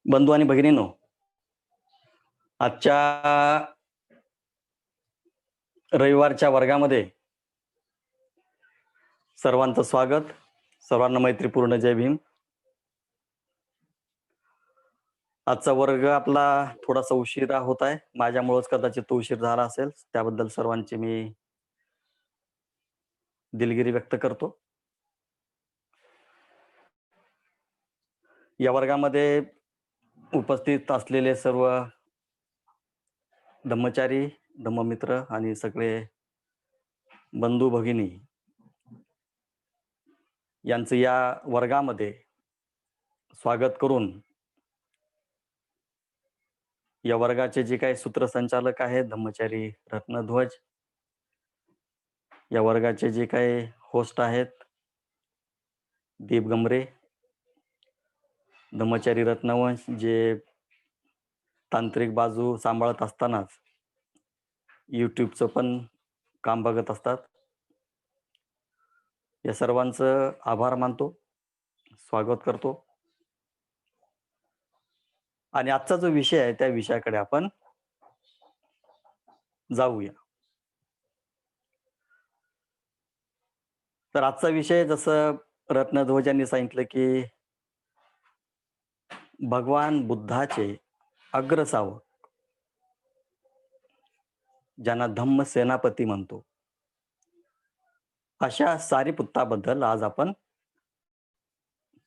बंधू आणि भगिनींनो, आजच्या रविवारच्या वर्गामध्ये सर्वांचं स्वागत. सर्वांना मैत्रीपूर्ण जय भीम. आजचा वर्ग आपला थोडासा उशिरा होत आहे. माझ्यामुळेच कदाचित तो उशीर झाला असेल. त्याबद्दल सर्वांची मी दिलगिरी व्यक्त करतो. या वर्गामध्ये उपस्थित असलेले सर्व धम्मचारी, धम्ममित्र आणि सगळे बंधू भगिनी यांचं या वर्गामध्ये स्वागत करून या वर्गाचे जे काही सूत्रसंचालक आहेत धम्मचारी रत्नध्वज, या वर्गाचे जे काही होस्ट आहेत दीप गमरे, धम्मचारी रत्नवंश जे तांत्रिक बाजू सांभाळत असतानाच यूट्यूबचं पण काम बघत असतात, या सर्वांचं आभार मानतो, स्वागत करतो. आणि आजचा जो विषय आहे त्या विषयाकडे आपण जाऊया. तर आजचा विषय जसं रत्नध्वज यांनी सांगितलं की भगवान बुद्धाचे अग्रसावक ज्यांना धम्म सेनापती म्हणतो अशा सारीपुत्ताबद्दल आज आपण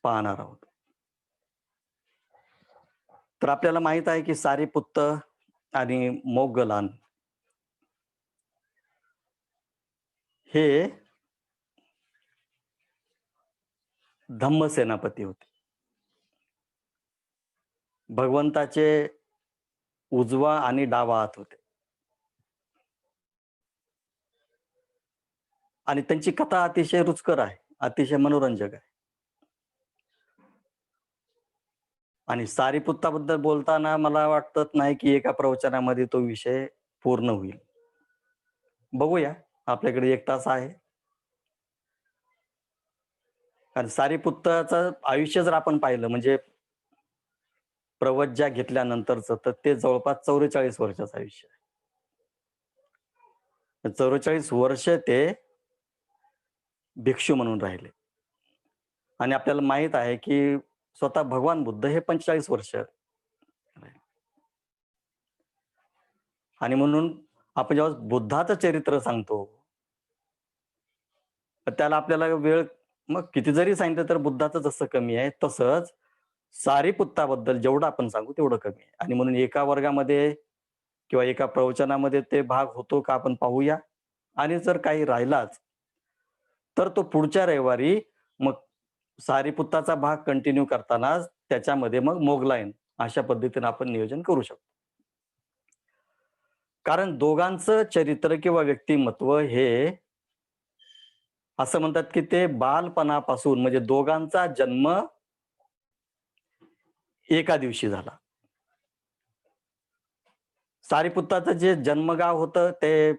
पाहणार आहोत. तर आपल्याला माहित आहे की सारीपुत्त आणि मोगलान हे धम्म सेनापती होते. भगवंताचे उजवा आणि डावा हात होते. आणि त्यांची कथा अतिशय रुचकर आहे, अतिशय मनोरंजक आहे. आणि सारीपुत्ताबद्दल बोलताना मला वाटत नाही की एका प्रवचनामध्ये तो विषय पूर्ण होईल. बघूया, आपल्याकडे 1 तास आहे. कारण सारीपुत्ताचं आयुष्य जर आपण पाहिलं म्हणजे प्रवज्या घेतल्यानंतरचं, तर ते जवळपास 44 वर्षाचं आयुष्य आहे. 44 वर्ष ते भिक्षू म्हणून राहिले. आणि आपल्याला माहित आहे की स्वतः भगवान बुद्ध हे 45 वर्ष राहिले. आणि म्हणून आपण जेव्हा बुद्धाचं चरित्र सांगतो त्याला आपल्याला वेळ मग किती जरी सांगितलं तर बुद्धाचं जसं कमी आहे, तसंच सारीपुत्ताबद्दल जेवढं आपण सांगू तेवढं कमी आहे. आणि म्हणून एका वर्गामध्ये किंवा एका प्रवचनामध्ये ते भाग होतो का आपण पाहूया. आणि जर काही राहिलाच तर तो पुढच्या रविवारी मग सारीपुत्ताचा भाग कंटिन्यू करताना त्याच्यामध्ये मग मोगलाईन अशा पद्धतीने आपण नियोजन करू शकतो. कारण दोघांचं चरित्र किंवा व्यक्तिमत्व हे असं म्हणतात की ते बालपणापासून म्हणजे दोघांचा जन्म एका दिवशी झाला. सारीपुत्ताचं जे जन्मगाव होतं ते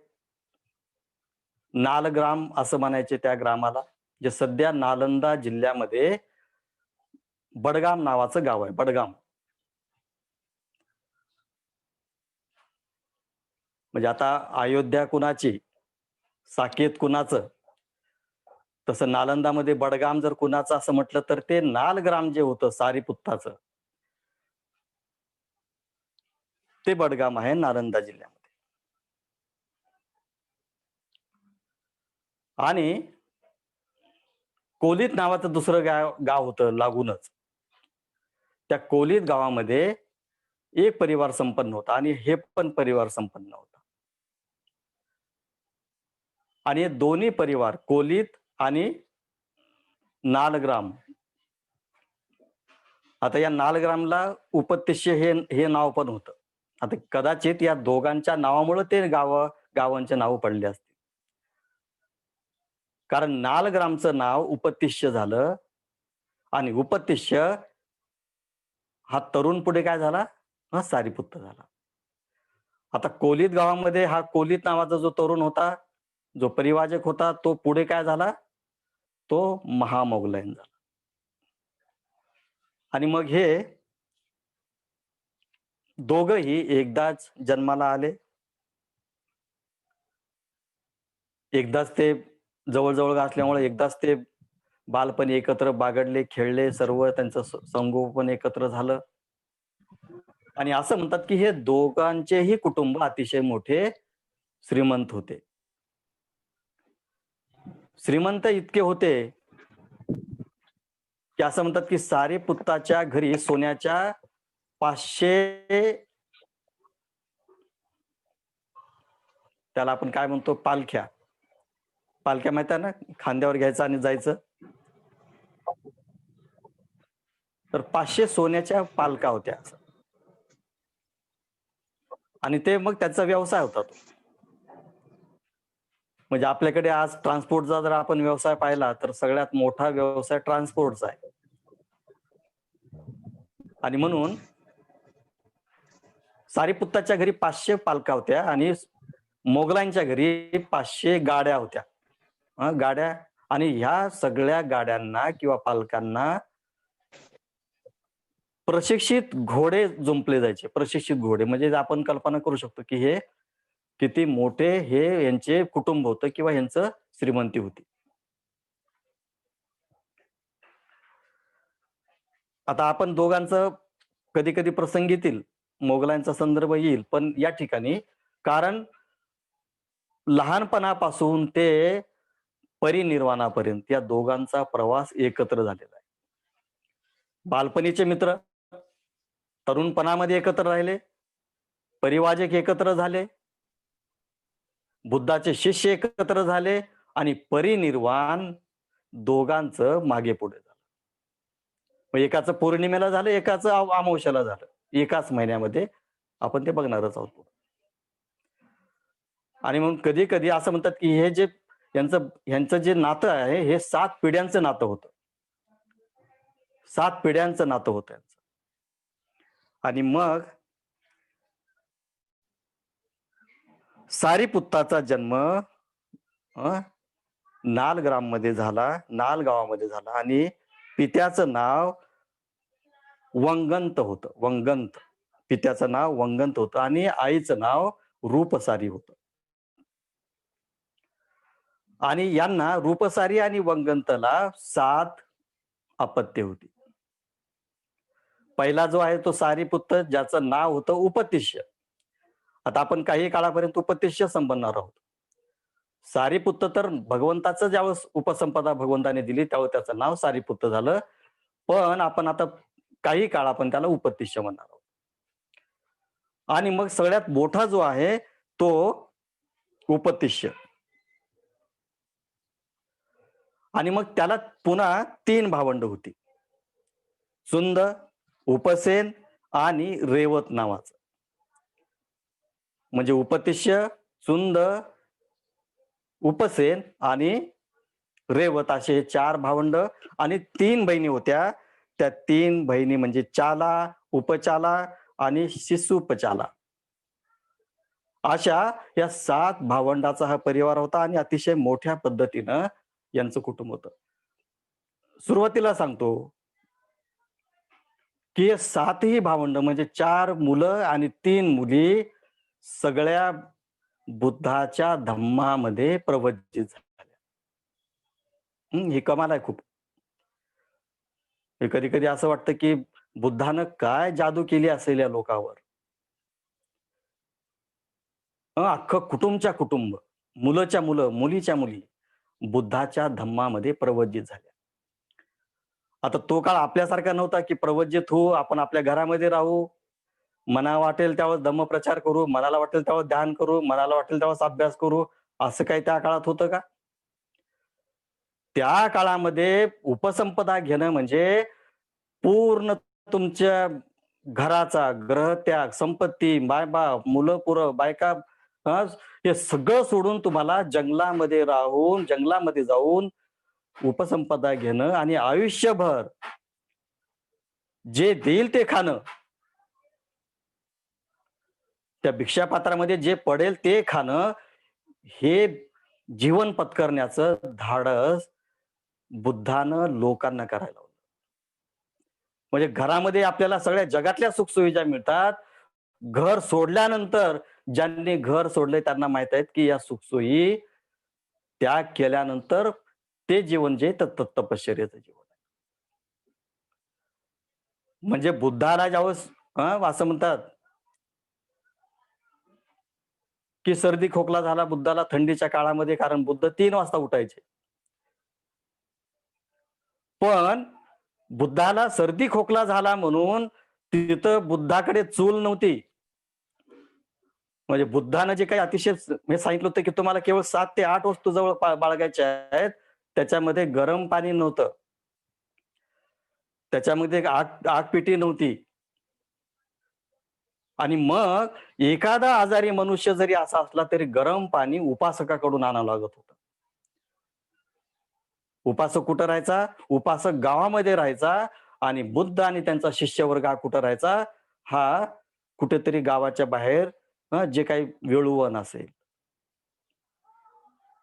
नालग्राम असं म्हणायचे त्या ग्रामाला, जे सध्या नालंदा जिल्ह्यामध्ये बडगाम नावाचं गाव आहे. बडगाम म्हणजे आता अयोध्या कुणाची, साकेत कुणाचं, तसं नालंदामध्ये बडगाम जर कुणाचं असं म्हटलं तर ते नालग्राम जे होतं सारीपुत्ताचं ते बडगाम आहे नालंदा जिल्ह्यामध्ये. आणि कोलीत नावाचं दुसरं गाव होतं लागूनच. त्या कोलीत गावामध्ये एक परिवार संपन्न होता आणि हे पण परिवार संपन्न होता. आणि हे दोन्ही परिवार कोलीत आणि नालग्राम, आता या नालग्रामला उपतिष्य हे नाव पण होतं. आता कदाचित या दोघांच्या नावामुळे ते गावांचे नाव पडले असतील. कारण नालग्रामचं नाव उपतिष्य झालं आणि उपतिष्य हा तरुण पुढे काय झाला, हा सारीपुत्त झाला. आता कोलीत गावामध्ये हा कोलीत नावाचा जो तरुण होता, जो परिवाजक होता, तो पुढे काय झाला, तो महामोगलाईन झाला. आणि मग हे दोघंही एकदाच जन्माला आले. एकदाच ते जवळ-जवळ असल्यामुळे एकदाच ते बालपणी एकत्र बागडले, खेळले, सर्व त्यांचं संगोपन एकत्र झालं. आणि असं म्हणतात, की हे दोघांचेही कुटुंब अतिशय मोठे श्रीमंत होते. श्रीमंत इतके होते, की असं म्हणतात, की सारीपुत्ताच्या घरी सोन्याच्या 500 त्याला आपण काय म्हणतो पालख्या. पालख्या माहिती आहे ना? खांद्यावर घ्यायचं आणि जायचं. तर 500 सोन्याच्या पालख्या होत्या. आणि ते मग त्याचा व्यवसाय होता तो. म्हणजे आपल्याकडे आज ट्रान्सपोर्टचा जर आपण व्यवसाय पाहिला तर सगळ्यात मोठा व्यवसाय ट्रान्सपोर्टचा आहे. आणि म्हणून सारीपुत्ताच्या घरी 500 पालख्या होत्या आणि मोगलांच्या घरी 500 गाड्या होत्या. गाड्या आणि ह्या सगळ्या गाड्यांना किंवा पालकांना प्रशिक्षित घोडे जुंपले जायचे. प्रशिक्षित घोडे म्हणजे आपण कल्पना करू शकतो, की हे किती मोठे हे यांचे कुटुंब होतं किंवा यांचं श्रीमंती होती. आता आपण दोघांचं कधी-कधी प्रसंग येतील, मोगलांचा संदर्भ येईल, पण या ठिकाणी कारण लहानपणापासून ते परिनिर्वाणापर्यंत या दोघांचा प्रवास एकत्र झालेला आहे. बालपणीचे मित्र, तरुणपणामध्ये एकत्र राहिले, परिवाजक एकत्र झाले, बुद्धाचे शिष्य एकत्र झाले आणि परिनिर्वाण दोघांचं मागे पुढे झालं. मग एकाचं पौर्णिमेला झालं, एकाचं अमावस्याला झालं. एकाच महिन्यामध्ये आपण ते बघणारच आहोत. आणि मग कधी-कधी असं म्हणतात, की हे जे यांचं जे नातं आहे हे 7 पिढ्यांचं नातं होतं. 7 पिढ्यांचं नातं होतं यांचं. आणि मग सारीपुत्ताचा जन्म नालग्राममध्ये झाला, नाल गावामध्ये झाला आणि पित्याचं नाव वंगंत होतं. वंगंत. पित्याचं नाव वंगंत होतं आणि आईचं नाव रूपसारी होतं. आणि यांना रूपसारी आणि वंगंतला 7 अपत्ये होती. पहिला जो आहे तो सारीपुत्त ज्याचं नाव होतं उपतिष्य. आता आपण काही काळापर्यंत उपतिष्य संपन्नार आहोत. सारीपुत्त तर भगवंताचं ज्यावेळेस उपसंपदा भगवंताने दिली त्यावेळेस त्याचं नाव सारीपुत्त झालं. पण आपण आता काही काळ आपण त्याला उपतिष्य म्हणणार आहोत. आणि मग सगळ्यात मोठा जो आहे तो उपतिष्य. आणि मग त्याला पुन्हा 3 भावंड होती. सुंद, उपसेन आणि रेवत नावाचं. म्हणजे उपतिष्य, सुंद, उपसेन आणि रेवत असे 4 भावंड आणि 3 बहिणी होत्या. त्या 3 बहिणी म्हणजे चाला, उपचाला आणि शिशुपचाला. अशा या 7 भावंडाचा हा परिवार होता आणि अतिशय मोठ्या पद्धतीनं यांचं कुटुंब होतं. सुरुवातीला सांगतो की 7ही भावंड म्हणजे 4 मुलं आणि 3 मुली सगळ्या बुद्धाच्या धम्मामध्ये प्रवज्जित झाल्या. ही कमाल आहे खूप. हे कधी-कधी असं वाटतं की बुद्धानं काय जादू केली असेल या लोकांवर. अख्खं कुटुंबच्या कुटुंब, मुलंच्या मुलं, मुलीच्या मुली बुद्धाच्या धम्मामध्ये प्रवज्जित झाल्या. आता तो काळ आपल्यासारखा नव्हता की प्रवज्जित होऊ, आपण आपल्या घरामध्ये राहू, मना वाटेल त्यावेळेस धम्मप्रचार करू, मनाला वाटेल त्यावेळेस ध्यान करू, मनाला वाटेल त्यावेळेस अभ्यास करू, असं काही त्या काळात होतं का? त्या काळामध्ये उपसंपदा घेणं म्हणजे पूर्ण तुमच्या घराचा ग्रहत्याग, संपत्ती, मायबाप, मुलं-पुरं, बायका हे सगळं सोडून तुम्हाला जंगलामध्ये राहून, जंगलामध्ये जाऊन उपसंपदा घेणं आणि आयुष्यभर जे देईल ते खाणं. त्या भिक्षापात्रामध्ये जे पडेल ते खाणं, हे जीवन पत्करण्याचं धाडस बुद्धानं लोकांना करायला लावलं. म्हणजे घरामध्ये आपल्याला सगळ्या जगातल्या सुखसुविधा मिळतात, घर सोडल्यानंतर ज्यांनी घर सोडले त्यांना माहित आहेत, की या सुखसोयी त्याग केल्यानंतर ते जीवन जे तपश्चर्याचं जीवन आहे. म्हणजे बुद्धाला ज्यावेळेस असं म्हणतात, की सर्दी खोकला झाला बुद्धाला थंडीच्या काळामध्ये कारण बुद्ध 3 वाजता उठायचे. पण बुद्धाला सर्दी खोकला झाला म्हणून तिथं बुद्धाकडे चूल नव्हती. म्हणजे बुद्धानं जे काही अतिशय मी सांगितलं होतं, की तुम्हाला केवळ 7 ते 8 वस्तू जवळ बाळगायच्या आहेत. त्याच्यामध्ये गरम पाणी नव्हतं. त्याच्यामध्ये एक आगपेटी नव्हती. आणि मग एखादा आजारी मनुष्य जरी असा असला तरी गरम पाणी उपासकाकडून आणावं लागत होतं. उपासक कुठं राहायचा? उपासक गावामध्ये राहायचा आणि बुद्ध आणि त्यांचा शिष्यवर्ग हा कुठं राहायचा? हा कुठेतरी गावाच्या बाहेर जे काही वेळुवन असेल.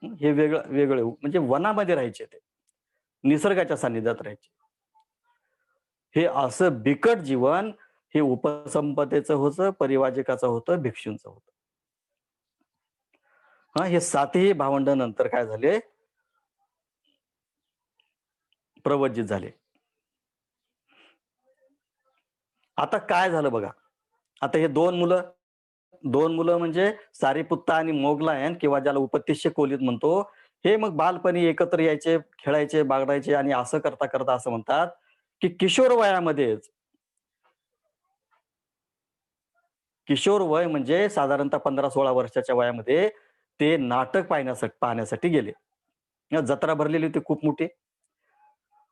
हे वेगळं वेगळे म्हणजे वनामध्ये राहायचे ते. निसर्गाच्या सानिध्यात राहायचे. हे असं बिकट जीवन हे उपसंपदेचं होतं, परिवाजकाचं होतं, भिक्षूंचं होतं. हे 7ही भावंड नंतर काय झाले? प्रवज्जित झाले. आता काय झालं बघा. आता हे 2 मुलं म्हणजे सारिपुत्ता आणि मोगलायन किंवा ज्याला उपतिष्य कोलीत म्हणतो. हे मग बालपणी एकत्र यायचे, खेळायचे, बागडायचे आणि असं करता असं म्हणतात, की किशोर वयामध्येच किशोर वय म्हणजे साधारणतः 15-16 वर्षाच्या वयामध्ये ते नाटक पाहण्यासाठी गेले. जत्रा भरलेली होती खूप मोठी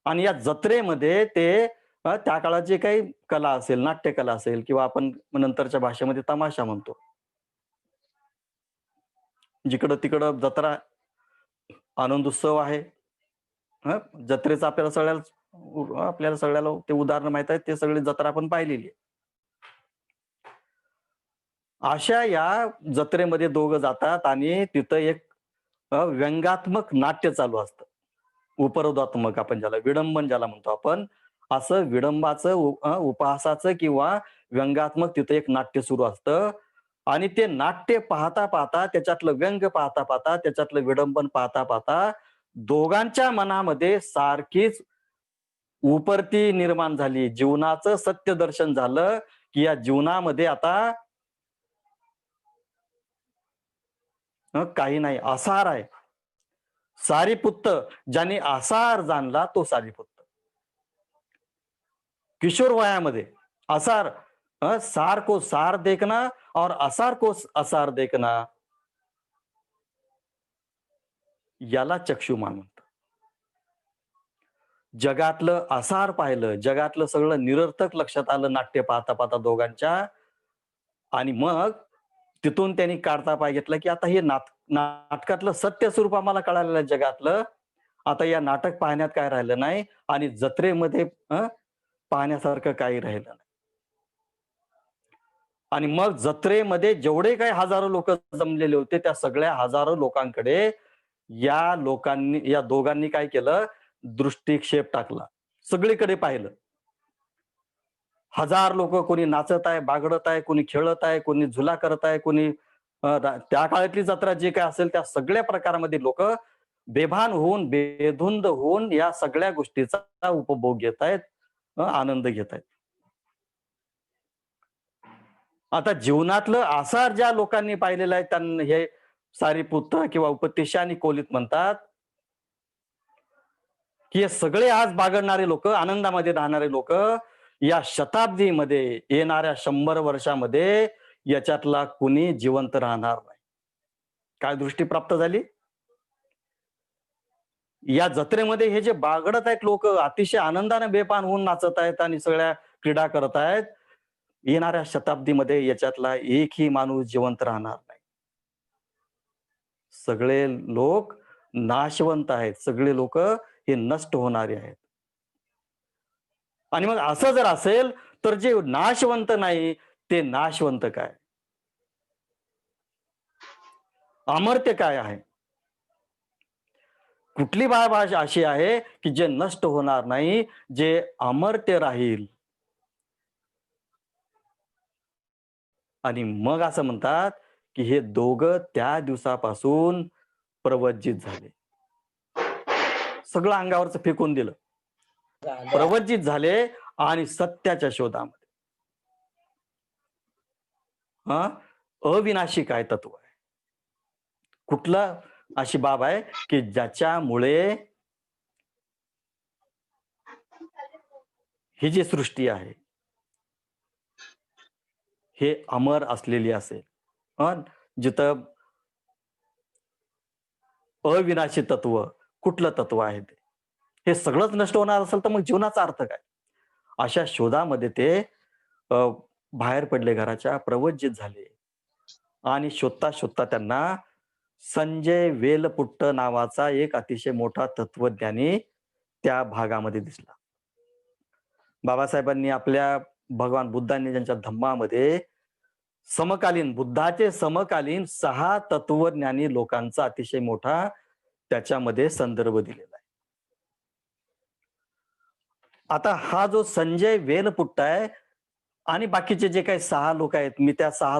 आणि या जत्रेमध्ये ते त्या काळात जे काही कला असेल, नाट्यकला असेल किंवा आपण नंतरच्या भाषेमध्ये तमाशा म्हणतो. जिकडं-तिकडं जत्रा, आनंदोत्सव आहे. जत्रेचं आपल्याला सगळ्याला ते उदाहरणं माहीत आहेत. ते सगळी जत्रा आपण पाहिलेली आहे. अशा या जत्रेमध्ये दोघं जातात आणि तिथं एक व्यंगात्मक नाट्य चालू असतं. उपरोधात्मक आपण ज्याला विडंबन ज्याला म्हणतो आपण. असं विडंबाचं उपहासाचं किंवा व्यंगात्मक तिथं एक नाट्य सुरू असतं आणि ते नाट्य पाहता त्याच्यातलं व्यंग पाहता त्याच्यातलं विडंबन पाहता दोघांच्या मनामध्ये सारखीच उपरती निर्माण झाली. जीवनाचं सत्य दर्शन झालं, की या जीवनामध्ये आता काही नाही, असार आहे. सारीपुत्त ज्याने असार जाणला तो सारीपुत्त. किशोर वयामध्ये असार सार को सार देखना और असार को असार देखना याला चक्षुमान म्हणतात. जगातलं असार पाहिलं, जगातलं सगळं निरर्थक लक्षात आलं नाट्य पाहता दोघांच्या आणि मग तिथून त्यांनी काढता पाय घेतला, की आता हे नाटकातलं सत्य स्वरूप आम्हाला कळालेलं आहे जगातलं. आता या नाटक पाहण्यात काय राहिलं नाही आणि जत्रेमध्ये पाहण्यासारखं काही राहिलं नाही. आणि मग जत्रेमध्ये जेवढे काही हजारो लोक जमलेले होते, त्या सगळ्या हजारो लोकांकडे या दोघांनी काय केलं? दृष्टिक्षेप टाकला. सगळीकडे पाहिलं. हजार लोक कोणी नाचत आहे, बागडत आहे, कोणी खेळत आहे, कोणी झुला करत आहे, कोणी त्या काळातली जत्रा जे काही असेल त्या सगळ्या प्रकारामध्ये लोक बेभान होऊन, बेधुंद होऊन या सगळ्या गोष्टीचा उपभोग घेत आहेत, आनंद घेत आहेत. आता जीवनातलं आसार ज्या लोकांनी पाहिलेलं आहे त्यांना हे सारीपुत्त किंवा उपतिष्य आणि कोलीत म्हणतात, की हे सगळे आज बागडणारे लोक, आनंदामध्ये राहणारे लोक या शताब्दीमध्ये येणाऱ्या 100 वर्षामध्ये याच्यातला कुणी जिवंत राहणार नाही. काय दृष्टी प्राप्त झाली? या जत्रेमध्ये हे जे बागडत आहेत लोक अतिशय आनंदाने बेपान होऊन नाचत आहेत आणि सगळ्या क्रीडा करत आहेत. येणाऱ्या शताब्दीमध्ये याच्यातला एकही माणूस जिवंत राहणार नाही. सगळे लोक नाशवंत आहेत. सगळे लोक हे नष्ट होणारे आहेत. आणि मग असं जर असेल तर जे नाशवंत नाही ते नाशवंत काय? अमर्त्य काय आहे? कुठली भाषा अशी आहे की जे नष्ट होणार नाही, जे अमर्त्य राहील? आणि मग असं म्हणतात की हे दोघं त्या दिवसापासून प्रवज्जित झाले. सगळं अंगावरचं फेकून दिलं. झाल्या. प्रवज्जित झाले आणि सत्याच्या शोधामध्ये. हा अविनाशी काय तत्व आहे? कुठलं अशी बाब आहे की ज्याच्यामुळे ही जी सृष्टी आहे हे अमर असलेली असेल. जिथं अविनाशी तत्व कुठलं तत्व आहे ते? हे सगळंच नष्ट होणार असेल तर मग जीवनाचा अर्थ काय? अशा शोधामध्ये ते अ, बाहेर पडले घराच्या, प्रवज्जित झाले आणि शोधता शोधता त्यांना संजय वेलपुट्ट नावाचा एक अतिशय मोठा तत्वज्ञानी त्या भागामध्ये दिसला. बाबासाहेबांनी आपल्या भगवान बुद्धांनी ज्यांच्या धम्मामध्ये बुद्धाचे समकालीन 6 तत्वज्ञानी लोकांचा अतिशय मोठा त्याच्यामध्ये संदर्भ दिलेला आहे. आता हा जो संजय वेलपुट्टा आहे आणि बाकीचे जे काही 6 लोक आहेत, मी त्या 6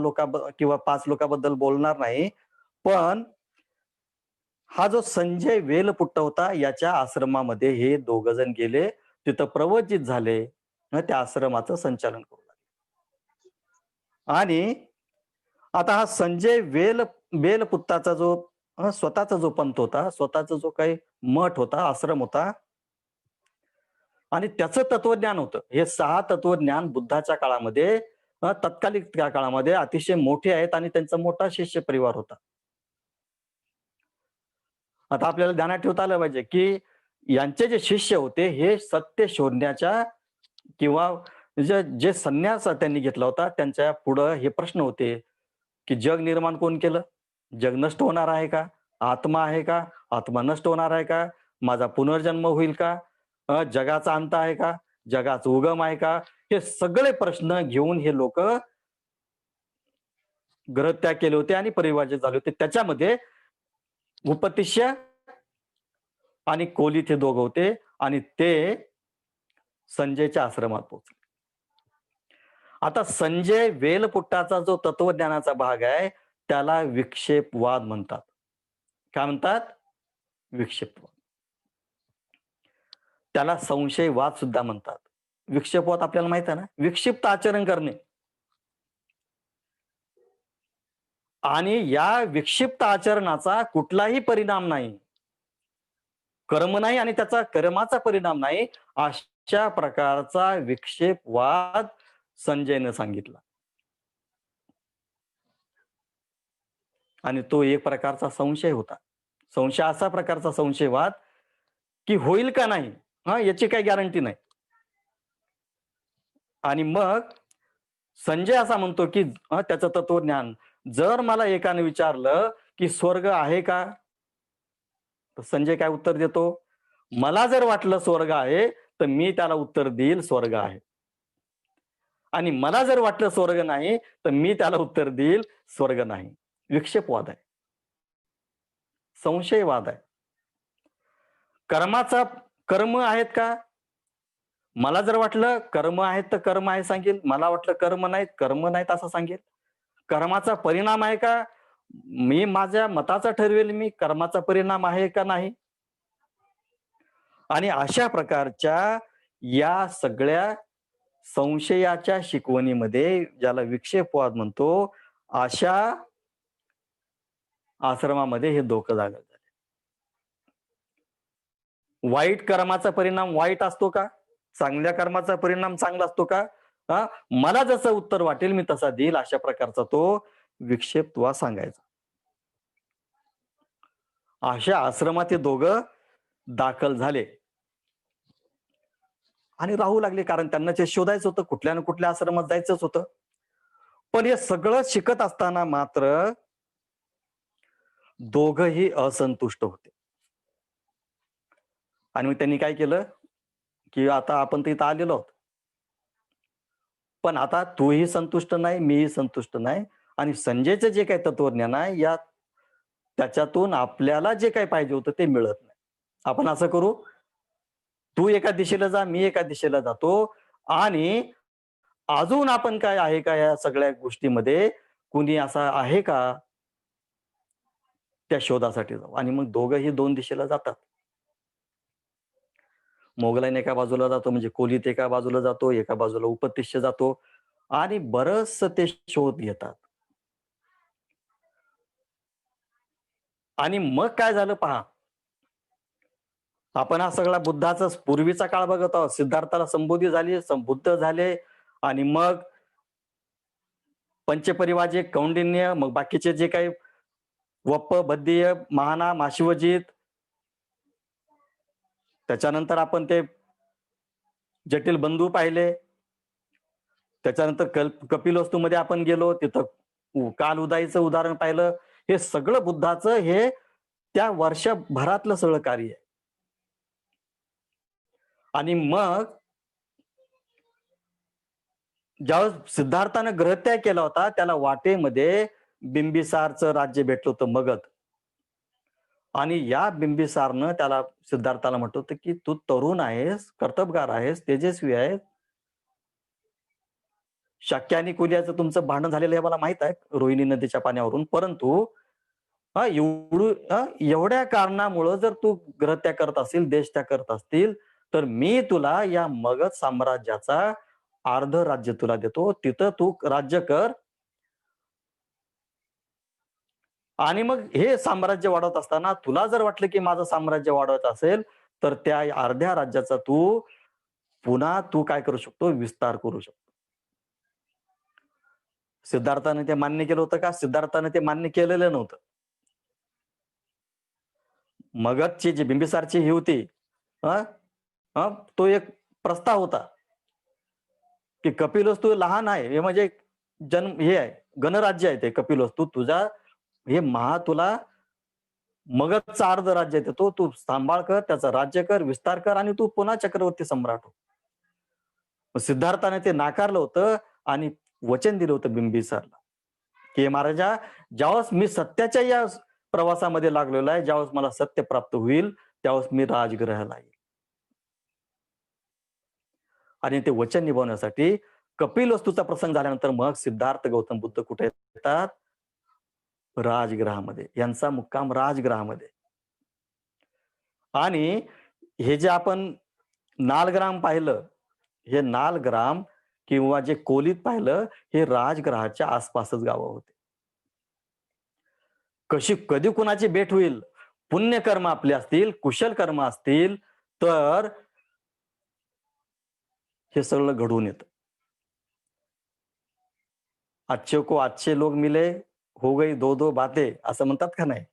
किंवा 5 लोकांबद्दल बोलणार नाही. पण हा जो संजय वेलपुट्टा होता याच्या आश्रमामध्ये हे दोघं जण गेले, तिथं प्रवचित झाले, त्या आश्रमाचं संचालन करू लागले. आणि आता हा संजय वेलपुट्टाचा जो स्वतःचा जो पंथ होता, स्वतःचा जो काही मठ होता, आश्रम होता आणि त्याचं तत्वज्ञान होतं. हे 6 तत्वज्ञान बुद्धाच्या काळामध्ये तत्कालिक त्या काळामध्ये अतिशय मोठे आहेत आणि त्यांचा मोठा शिष्य परिवार होता. आता आपल्याला ध्यानात ठेवता आलं पाहिजे की यांचे जे शिष्य होते हे सत्य शोधण्याच्या किंवा जे संन्यास त्यांनी घेतला होता त्यांच्या पुढं हे प्रश्न होते की जग निर्माण कोण केलं? जग नष्ट होणार आहे का? आत्मा आहे का? आत्मा नष्ट होणार आहे का? माझा पुनर्जन्म होईल का? जगाचा अंत आहे का? जगाचा उगम आहे का? हे सगळे प्रश्न घेऊन हे लोक ग्रहत्याग केले होते आणि परिवर्जित झाले होते. त्याच्यामध्ये उपतिष्य आणि कोलित हे दोघं होते आणि ते संजयच्या आश्रमात पोहोचले. आता संजय वेलपुट्टाचा जो तत्वज्ञानाचा भाग आहे त्याला विक्षेपवाद म्हणतात. काय म्हणतात? विक्षेपवाद. त्याला संशयवाद सुद्धा म्हणतात. विक्षेपवाद आपल्याला माहित आहे ना, विक्षिप्त आचरण करणे. आणि या विक्षिप्त आचरणाचा कुठलाही परिणाम नाही, कर्म नाही आणि त्याचा कर्माचा परिणाम नाही, अशा प्रकारचा विक्षेपवाद संजयनं सांगितला. आणि तो एक प्रकारचा संशय होता. संशय असा प्रकारचा संशयवाद की होईल का नाही याची काही गॅरंटी नाही. आणि मग संजय असा म्हणतो की त्याचं तत्वज्ञान, जर मला एकाने विचारलं की स्वर्ग आहे का, तर संजय काय उत्तर देतो? मला जर वाटलं स्वर्ग आहे तर मी त्याला उत्तर देईल स्वर्ग आहे, आणि मला जर वाटलं स्वर्ग नाही तर मी त्याला उत्तर देईल स्वर्ग नाही. विक्षेपवाद आहे, संशयवाद आहे. कर्म आहेत का? मला जर वाटलं कर्म आहेत तर कर्म आहे सांगेल, मला वाटलं कर्म नाहीत असं सांगेल. कर्माचा परिणाम आहे का? मी माझ्या मताचा ठरवेल मी कर्माचा परिणाम आहे का नाही. आणि अशा प्रकारच्या या सगळ्या संशयाच्या शिकवणीमध्ये, ज्याला विक्षेपवाद म्हणतो, अशा आश्रमामध्ये हे दोघं जागा झाले. वाईट कर्माचा परिणाम वाईट असतो का? चांगल्या कर्माचा परिणाम चांगला असतो का? मला जसं उत्तर वाटेल मी तसा देईल, अशा प्रकारचा तो विक्षेपवाद सांगायचा. अशा आश्रमात हे दोघं दाखल झाले आणि राहू लागले, कारण त्यांना ते शोधायचं होतं, कुठल्या ना कुठल्या आश्रमात जायचंच होतं. पण हे सगळं शिकत असताना मात्र दोघही असंतुष्ट होते. आणि मग त्यांनी काय केलं की आता आपण तर इथं आलेलो आहोत, पण आता तूही संतुष्ट नाही, मीही संतुष्ट नाही, आणि संजयचं जे काही तत्वज्ञान आहे या त्याच्यातून आपल्याला जे काही पाहिजे होतं ते मिळत नाही. आपण असं करू, तू एका दिशेला जा, मी एका दिशेला जातो, आणि अजून आपण काय आहे का या सगळ्या गोष्टीमध्ये कुणी असा आहे का? त्या शोधासाठी जाऊ आणि मग दोघंही 2 दिशेला जातात. मोगलाईन एका बाजूला जातो म्हणजे कोलीत एका बाजूला जातो, एका बाजूला उपतिष्य जातो आणि बरचसं ते शोध घेतात. आणि मग काय झालं पहा. आपण हा सगळा बुद्धाचा पूर्वीचा काळ बघत आहोत. सिद्धार्थाला संबोधी झाली, बुद्ध झाले आणि मग पंचपरिवाजे, कौंडिन्य, मग बाकीचे जे काही वप्प, बद्दीय, महाना, माशिवजीत, त्याच्यानंतर आपण ते जटिल बंधू पाहिले. त्याच्यानंतर कपिलवस्तूमध्ये आपण गेलो. तिथं काल उदाईचं उदाहरण पाहिलं. हे सगळं बुद्धाचं हे त्या वर्षभरातलं सगळं कार्य आहे. आणि मग ज्यावेळेस सिद्धार्थानं ग्रहत्याग केला होता, त्याला वाटेमध्ये बिंबिसारचं राज्य भेटलं होतं मगध. आणि या बिंबिसारनं त्याला सिद्धार्थाला म्हटलं होतं, की "तू तरुण आहेस, कर्तबगार आहेस, तेजस्वी आहेस. शक्य आणि कुल्याचं तुमचं भांडण झालेलं हे मला माहीत आहे, रोहिणी नदीच्या पाण्यावरून. परंतु एवढ्या कारणामुळं जर तू गृहत्याग करत असशील, देशत्याग करत असतील, तर मी तुला या मगध साम्राज्याचा अर्ध राज्य तुला देतो. तिथं तू राज्य कर आणि मग हे साम्राज्य वाढवत असताना तुला जर वाटलं, की माझं साम्राज्य वाढवायचं असेल, तर त्या अर्ध्या राज्याचा तू पुन्हा तू काय करू शकतो, विस्तार करू शकतो." सिद्धार्थाने ते मान्य केलं होतं का? सिद्धार्थाने ते मान्य केलेलं नव्हतं. मगधची जी बिंबिसारची ही होती, हं, तो एक प्रस्ताव होता, की कपिलवस्तू लहान आहे. हे म्हणजे जन्म हे आहे, गणराज्य आहे ते कपिलवस्तू. तुझा हे तुला मगधचं अर्ध राज्य देतो. तू सांभाळ कर, त्याचं राज्य कर, विस्तार कर आणि तू पुन्हा चक्रवर्ती सम्राट हो. मग सिद्धार्थाने ते नाकारलं होतं आणि वचन दिलं होतं बिंबिसारला, की "महाराजा, ज्यावेळेस मी सत्याच्या या प्रवासामध्ये लागलेलो आहे, ज्यावेळेस मला सत्य प्राप्त होईल, त्यावेळेस मी राजगृहाला येईल." आणि ते वचन निभावण्यासाठी कपिलवस्तूचा प्रसंग झाल्यानंतर मग सिद्धार्थ गौतम बुद्ध कुठे येतात? राजगृहामध्ये. यांचा मुक्काम राजगृहामध्ये. आणि हे जे आपण नालग्राम पाहिलं, हे नालग्राम किंवा जे कोलीत पाहिलं, हे राजगृहाच्या आसपासच गावं होते. कधी कुणाची भेट होईल, पुण्यकर्म आपले असतील, कुशल कर्म असतील, तर हे सगळं घडून येतं. "अच्छे को अच्छे लोग मिले, हो गई दो-दो बातें" असं म्हणतात का नाही?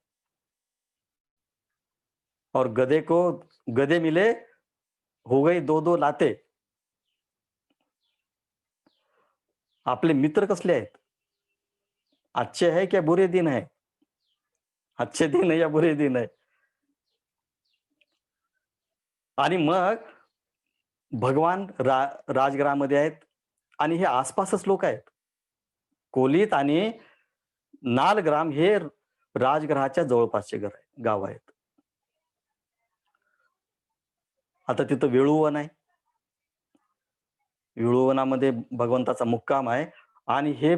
और गधे को गधे मिले, हो गई दो-दो लाते. आपले मित्र कसले आहेत? अच्छे है क्या बुरे दिन है? अच्छे दिन है या बुरे दिन है? आणि मग भगवान राजगृहामध्ये आहेत आणि हे आसपासच लोक आहेत. कोलीत आणि नालग्राम हे राजगृहाच्या जवळपासचे गाव आहेत. आता तिथं वेळूवन आहे. वेळूवनामध्ये भगवंताचा मुक्काम आहे आणि हे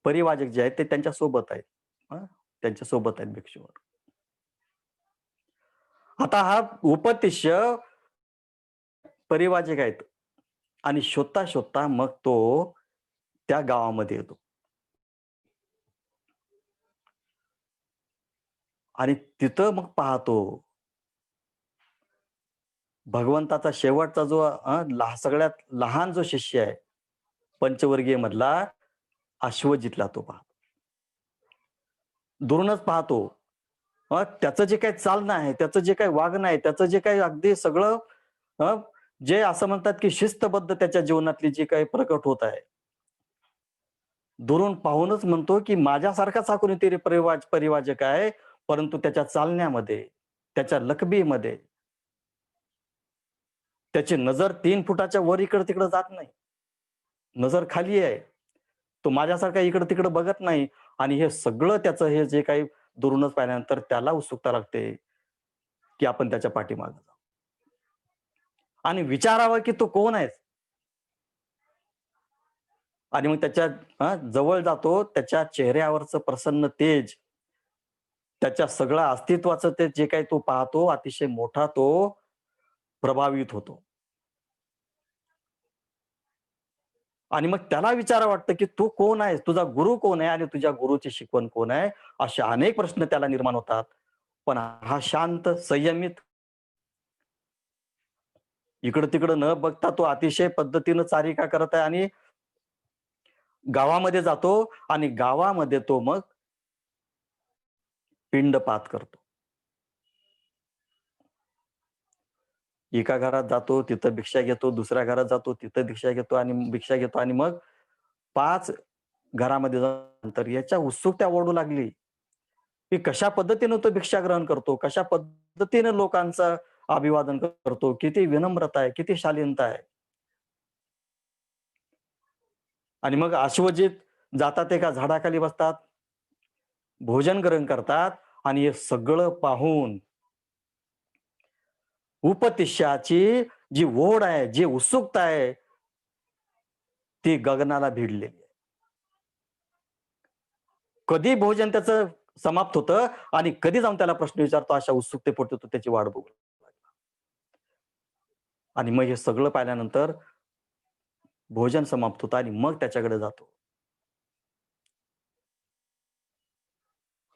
परिवाजक जे आहेत ते त्यांच्या सोबत आहेत. हं, त्यांच्या सोबत आहेत भिक्षूवर. आता हा उपतिष्य परिवाजक आहेत आणि शोधता-शोधता मग तो त्या गावामध्ये येतो. आणि तिथं मग पाहतो भगवंताचा शेवटचा जो सगळ्यात लहान जो शिष्य आहे, पंचवर्गीय मधला अश्वजितला तो पाहतो. दुरूनच पाहतो. त्याचं जे काही चालणं आहे, त्याचं जे काही वागणं आहे, त्याचं जे काही अगदी सगळं अ, जे असं म्हणतात, की शिस्तबद्ध त्याच्या जीवनातली जी काही प्रकट होत आहे. दुरून पाहूनच म्हणतो, की माझ्यासारखाच हा कोणीतरी परिवाजक आहे, परंतु त्याच्या चालण्यामध्ये, त्याच्या लकबीमध्ये, त्याची नजर 3 फुटाच्या वर इकडं-तिकडं जात नाही. नजर खाली आहे. तो माझ्यासारखा इकडं-तिकडं बघत नाही आणि हे सगळं त्याचं हे जे काही दुरूनच पाहिल्यानंतर त्याला उत्सुकता लागते, की आपण त्याच्या पाठीमागे जाऊ आणि विचारावं, की तू कोण आहेस? आणि मग त्याच्या जवळ जातो, त्याच्या चेहऱ्यावरचं प्रसन्न तेज, त्याच्या सगळं अस्तित्वाचं ते जे काही तो पाहतो, अतिशय मोठा तो प्रभावित होतो. आणि मग त्याला विचारावं वाटतं, की "तू कोण आहेस? तुझा गुरु कोण आहे? आणि तुझ्या गुरुची शिकवण कोण आहे?" असे अनेक प्रश्न त्याला निर्माण होतात. पण हा शांत, संयमित, इकडं-तिकडं न बघता तो अतिशय पद्धतीनं चारिका करत आहे आणि गावामध्ये जातो आणि गावामध्ये तो मग पिंडपात करतो. एका घरात जातो, तिथं भिक्षा घेतो, दुसऱ्या घरात जातो, तिथं भिक्षा घेतो आणि मग 5 घरामध्ये नंतर याच्या उत्सुकता ओढू लागली, की कशा पद्धतीनं तो भिक्षा ग्रहण करतो, कशा पद्धतीनं लोकांचं अभिवादन करतो, किती विनम्रता आहे, किती शालीनता आहे. आणि मग अश्वजित जातात एका झाडाखाली बसतात, भोजन ग्रहण करतात आणि हे सगळं पाहून उपतिशाची जी ओढ आहे, जी उत्सुकता आहे, ती गगनाला भिडलेली आहे. कधी भोजन त्याचं समाप्त होतं आणि कधी जाऊन त्याला प्रश्न विचारतो, अशा उत्सुकतेपोटी तो त्याची वाट बघू लागला. आणि मग हे सगळं पाहिल्यानंतर भोजन समाप्त होतं आणि मग त्याच्याकडे जातो.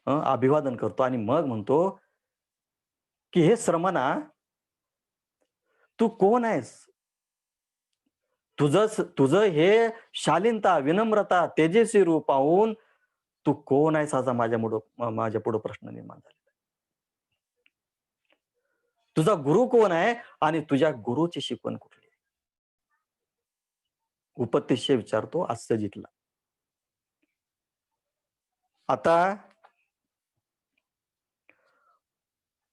अभिवादन करतो आणि मग म्हणतो, की "हे श्रमणा, तू कोण आहेस? तुझं हे शालीनता, विनम्रता, तेजस्वी रूप पाहून तू कोण आहेस असा माझ्यापुढं प्रश्न निर्माण झाला. तुझा गुरु कोण आहे आणि तुझ्या गुरुची शिकवण कुठली आहे?" उपतिश्य विचारतो आस्यजितला. आता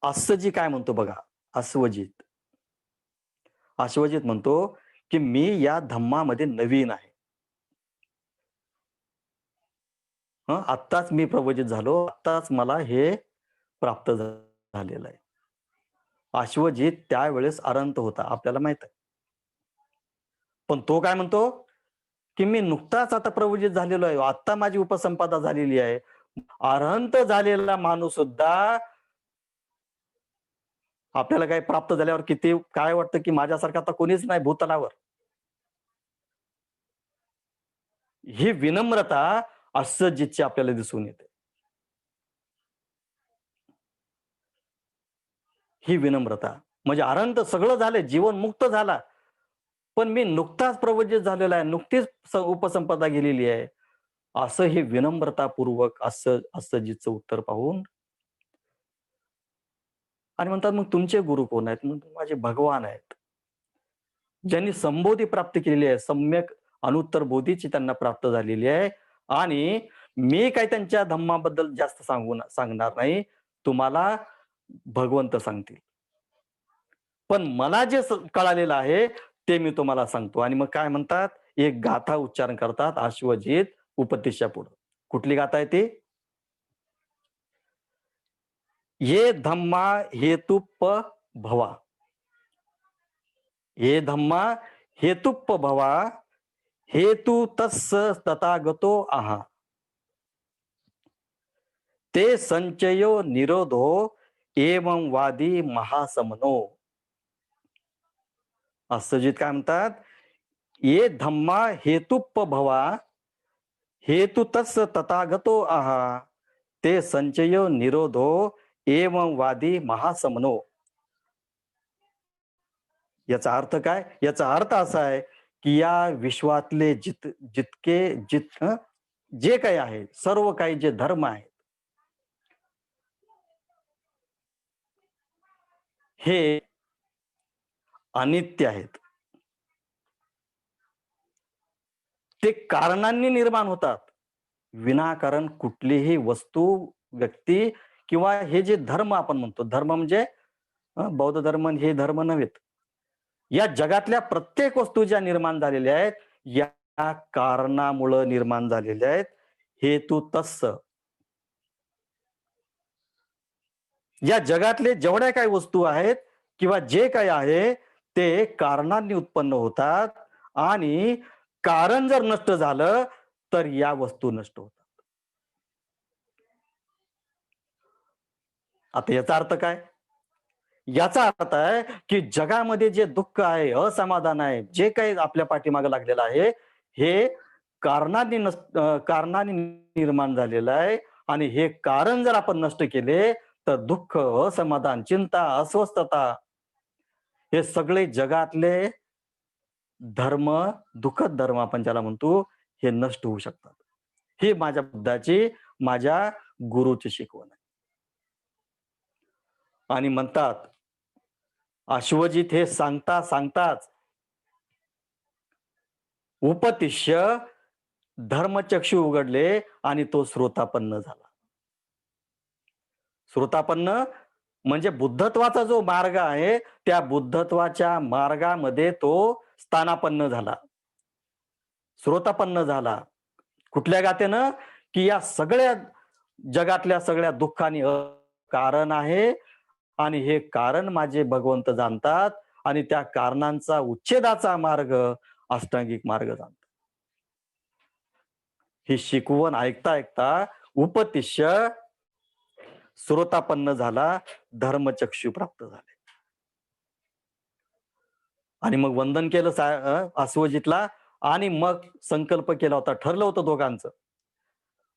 आस्यजी काय म्हणतो बघा, अश्वजित. अश्वजित म्हणतो, की "मी या धम्मामध्ये नवीन आहे. आत्ताच मी प्रवचित झालो. आत्ताच मला हे प्राप्त झालेलं आहे." अश्वजित त्यावेळेस अरहंत होता, आपल्याला माहीत आहे. पण तो काय म्हणतो, की "मी नुकताच आता प्रवचित झालेलो आहे. आत्ता माझी उपसंपदा झालेली आहे." अरहंत झालेला माणूस सुद्धा आपल्याला काही प्राप्त झाल्यावर किती काय वाटतं, की माझ्यासारखा आता कोणीच नाही भूतलावर. ही विनम्रता अस्सजीतची आपल्याला दिसून येते. ही विनम्रता. म्हणजे अरहंत सगळं झालंय, जीवन मुक्त झाला. पण मी नुकताच प्रवचित झालेला आहे, नुकतीच उपसंपदा गेलेली आहे. असं हे विनम्रतापूर्वक अस्सजीतचं उत्तर पाहून आणि म्हणतात, "मग तुमचे गुरु कोण आहेत?" म्हणतो, "माझे भगवान आहेत. ज्यांनी संबोधी प्राप्त केलेली आहे. सम्यक अनुत्तर बोधीची त्यांना प्राप्त झालेली आहे आणि मी काही त्यांच्या धम्माबद्दल जास्त सांगणार नाही. तुम्हाला भगवंत सांगतील. पण मला जे कळालेलं आहे, ते मी तुम्हाला सांगतो." आणि मग काय म्हणतात, एक गाथा उच्चारण करतात अश्वजित उपदेशापुढं. कुठली गाथा आहे ती? "ये धम्मा हेतुप्प भवा. ये धम्मा हेतुप्प भवा. हेतु तस्स तथागतो आहा. ते संचयो निरोधो एवं वादी महासमनो." अश्वजित काय म्हणतात, "ये धम्मा हेतुप्प भवा. हेतु तस्स तथागतो आहा. ते संचयो निरोधो एवं वादी महासमनो." याचा अर्थ काय? याचा अर्थ असा आहे, की या विश्वातले जितके जे काही आहे, सर्व काही जे धर्म आहेत, हे अनित्य आहेत. ते कारणांनी निर्माण होतात. विनाकारण कुठलीही वस्तू, व्यक्ती किंवा हे जे धर्म आपण म्हणतो, धर्म म्हणजे बौद्ध धर्म हे धर्म नव्हेत. या जगातल्या प्रत्येक वस्तू ज्या निर्माण झालेल्या आहेत, या कारणामुळं निर्माण झालेल्या आहेत. हेतू तस्स. या जगातले जेवढ्या काही वस्तू आहेत किंवा जे काही आहे, ते कारणांनी उत्पन्न होतात आणि कारण जर नष्ट झालं तर या वस्तू नष्ट होतात. आता याचा अर्थ काय? याचा अर्थ आहे, की जगामध्ये जे दुःख आहे, असमाधान आहे, जे काही आपल्या पाठीमागे लागलेलं आहे, हे कारणाने निर्माण झालेलं आहे आणि हे कारण जर आपण नष्ट केले, तर दुःख, असमाधान, चिंता, अस्वस्थता हे सगळे जगातले धर्म, दुःखद धर्म आपण ज्याला म्हणतो, हे नष्ट होऊ शकतात. ही माझ्या बुद्धाची, माझ्या गुरुची शिकवण आहे. आणि म्हणतात, अश्वजित हे सांगताच उपतिष्य धर्मचक्षु उघडले आणि तो श्रोतापन्न झाला. श्रोतापन्न म्हणजे बुद्धत्वाचा जो मार्ग आहे, त्या बुद्धत्वाच्या मार्गामध्ये तो स्थानापन्न झाला. श्रोतापन्न झाला. कुठल्या गाथेनं? की या सगळ्या जगातल्या सगळ्या दुःखानी कारण आहे आणि हे कारण माझे भगवंत जाणतात आणि त्या कारणांचा उच्छेदाचा मार्ग अष्टांगिक मार्ग जाणतात. ही शिकवण ऐकता ऐकता उपतिष्य श्रोतापन्न झाला, धर्मचक्षु प्राप्त झाले. आणि मग वंदन केलं अश्वजितला आणि मग संकल्प केला होता, ठरलं होतं दोघांचं.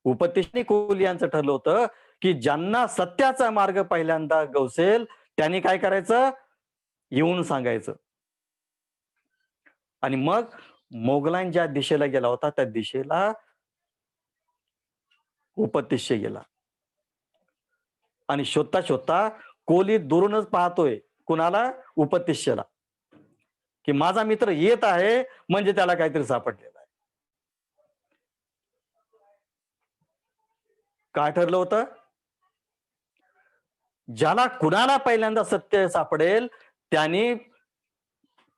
उपतिष्य कोहली यांचं ठरलं होतं, की ज्यांना सत्याचा मार्ग पहिल्यांदा गवसेल त्यांनी काय करायचं? येऊन सांगायचं. आणि मग मोगलांच्या ज्या दिशेला गेला होता त्या दिशेला उपतिष्य गेला. आणि शोधता शोधता कोहली दुरूनच पाहतोय कुणाला? उपतिष्यला, की माझा मित्र येत आहे म्हणजे त्याला काहीतरी सापडलेलं आहे. काय ठरलं होतं? ज्याला कुणाला पहिल्यांदा सत्य सापडेल त्यांनी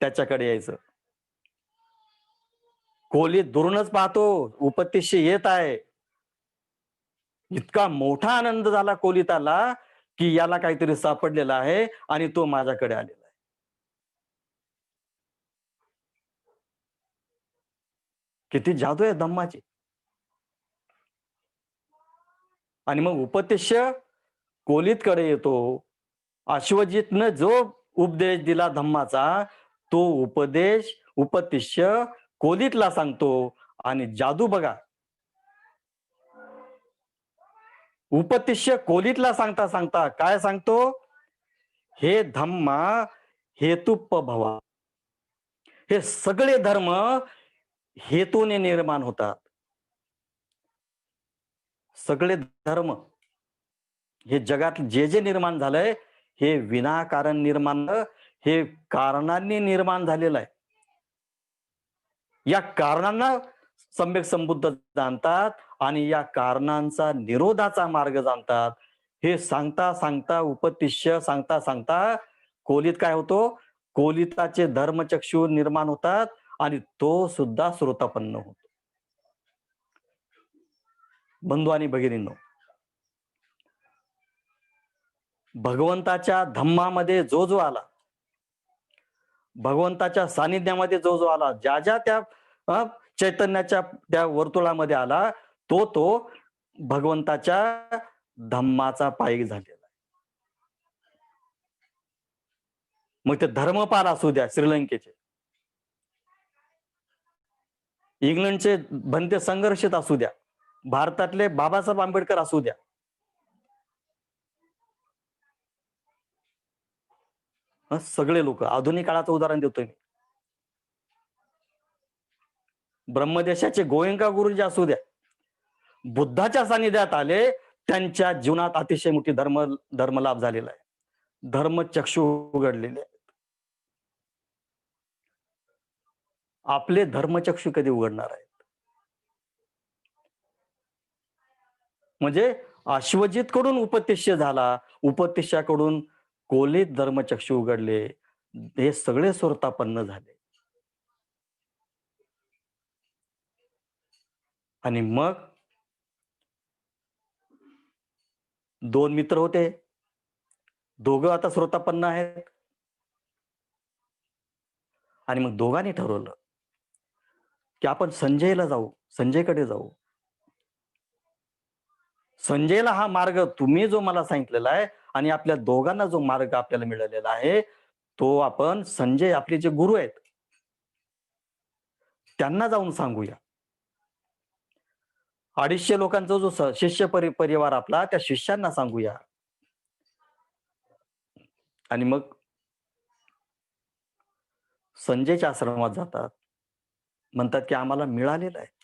त्याच्याकडे यायचं. कोहली दुरूनच पाहतो, उपतिष्य येत आहे. इतका मोठा आनंद झाला कोहलीताला, की याला काहीतरी सापडलेलं आहे आणि तो माझ्याकडे आलेला आहे. किती जादू आहे धम्माची. आणि मग उपतिष्य कोहलीतकडे येतो. अश्वजितनं जो उपदेश दिला धम्माचा, तो उपदेश उपतिष्य कोहलीतला सांगतो आणि जादू बघा. उपतिष्य कोहलीतला सांगता सांगता काय सांगतो? हे धम्मा हेतुप भवा. हे सगळे धर्म हेतूने निर्माण होतात. सगळे धर्म हे जगात जे जे निर्माण झालंय हे विनाकारण निर्माण, हे कारणांनी निर्माण झालेलं आहे. या कारणांना सम्यक संबुद्ध जाणतात आणि या कारणांचा निरोधाचा मार्ग जाणतात. हे सांगता सांगता उपतिष्य सांगता सांगता कोहलीत काय होतो? कोहलीताचे धर्मचक्षु निर्माण होतात आणि तो सुद्धा श्रोतापन्न होतो. बंधू आणि भगिनींनो, भगवंताच्या धम्मामध्ये जो जो आला, भगवंताच्या सानिध्यामध्ये जो जो आला, ज्या ज्या त्या चैतन्याच्या त्या वर्तुळामध्ये आला, तो तो भगवंताच्या धम्माचा पायी झालेला आहे. मग ते धर्मपाल असू द्या श्रीलंकेचे, इंग्लंडचे भंते संघर्षित असू द्या, भारतातले बाबासाहेब आंबेडकर असू द्या, सगळे लोक. आधुनिक काळाचं उदाहरण देतोय मी. ब्रह्मदेशाचे गोयंका गुरुजी असू द्या, बुद्धाच्या सानिध्यात आले, त्यांच्या जीवनात अतिशय मोठी धर्मलाभ झालेला आहे. धर्मचक्षु उघडलेले आहेत. आपले धर्मचक्षु कधी उघडणार आहेत? म्हणजे अश्वजित कडून उपतिष्य झाला, उपतिष्याकडून कोहलीत धर्मचक्षु उघडले, हे सगळे श्रोतापन्न झाले. आणि मग दोन मित्र होते, दोघं आता श्रोतापन्न आहेत. आणि मग दोघांनी ठरवलं, की आपण संजयला जाऊ, संजयकडे जाऊ. संजयला हा मार्ग तुम्ही जो मला सांगितलेला आहे आणि आपल्या दोघांना जो मार्ग आपल्याला मिळालेला आहे, तो आपण संजय आपले जे गुरु आहेत, त्यांना जाऊन सांगूया. 250 लोकांचा जो शिष्य परिवार आपला, त्या शिष्यांना सांगूया. आणि मग संजयच्या आश्रमात जातात. म्हणतात की आम्हाला मिळालेलं आहे.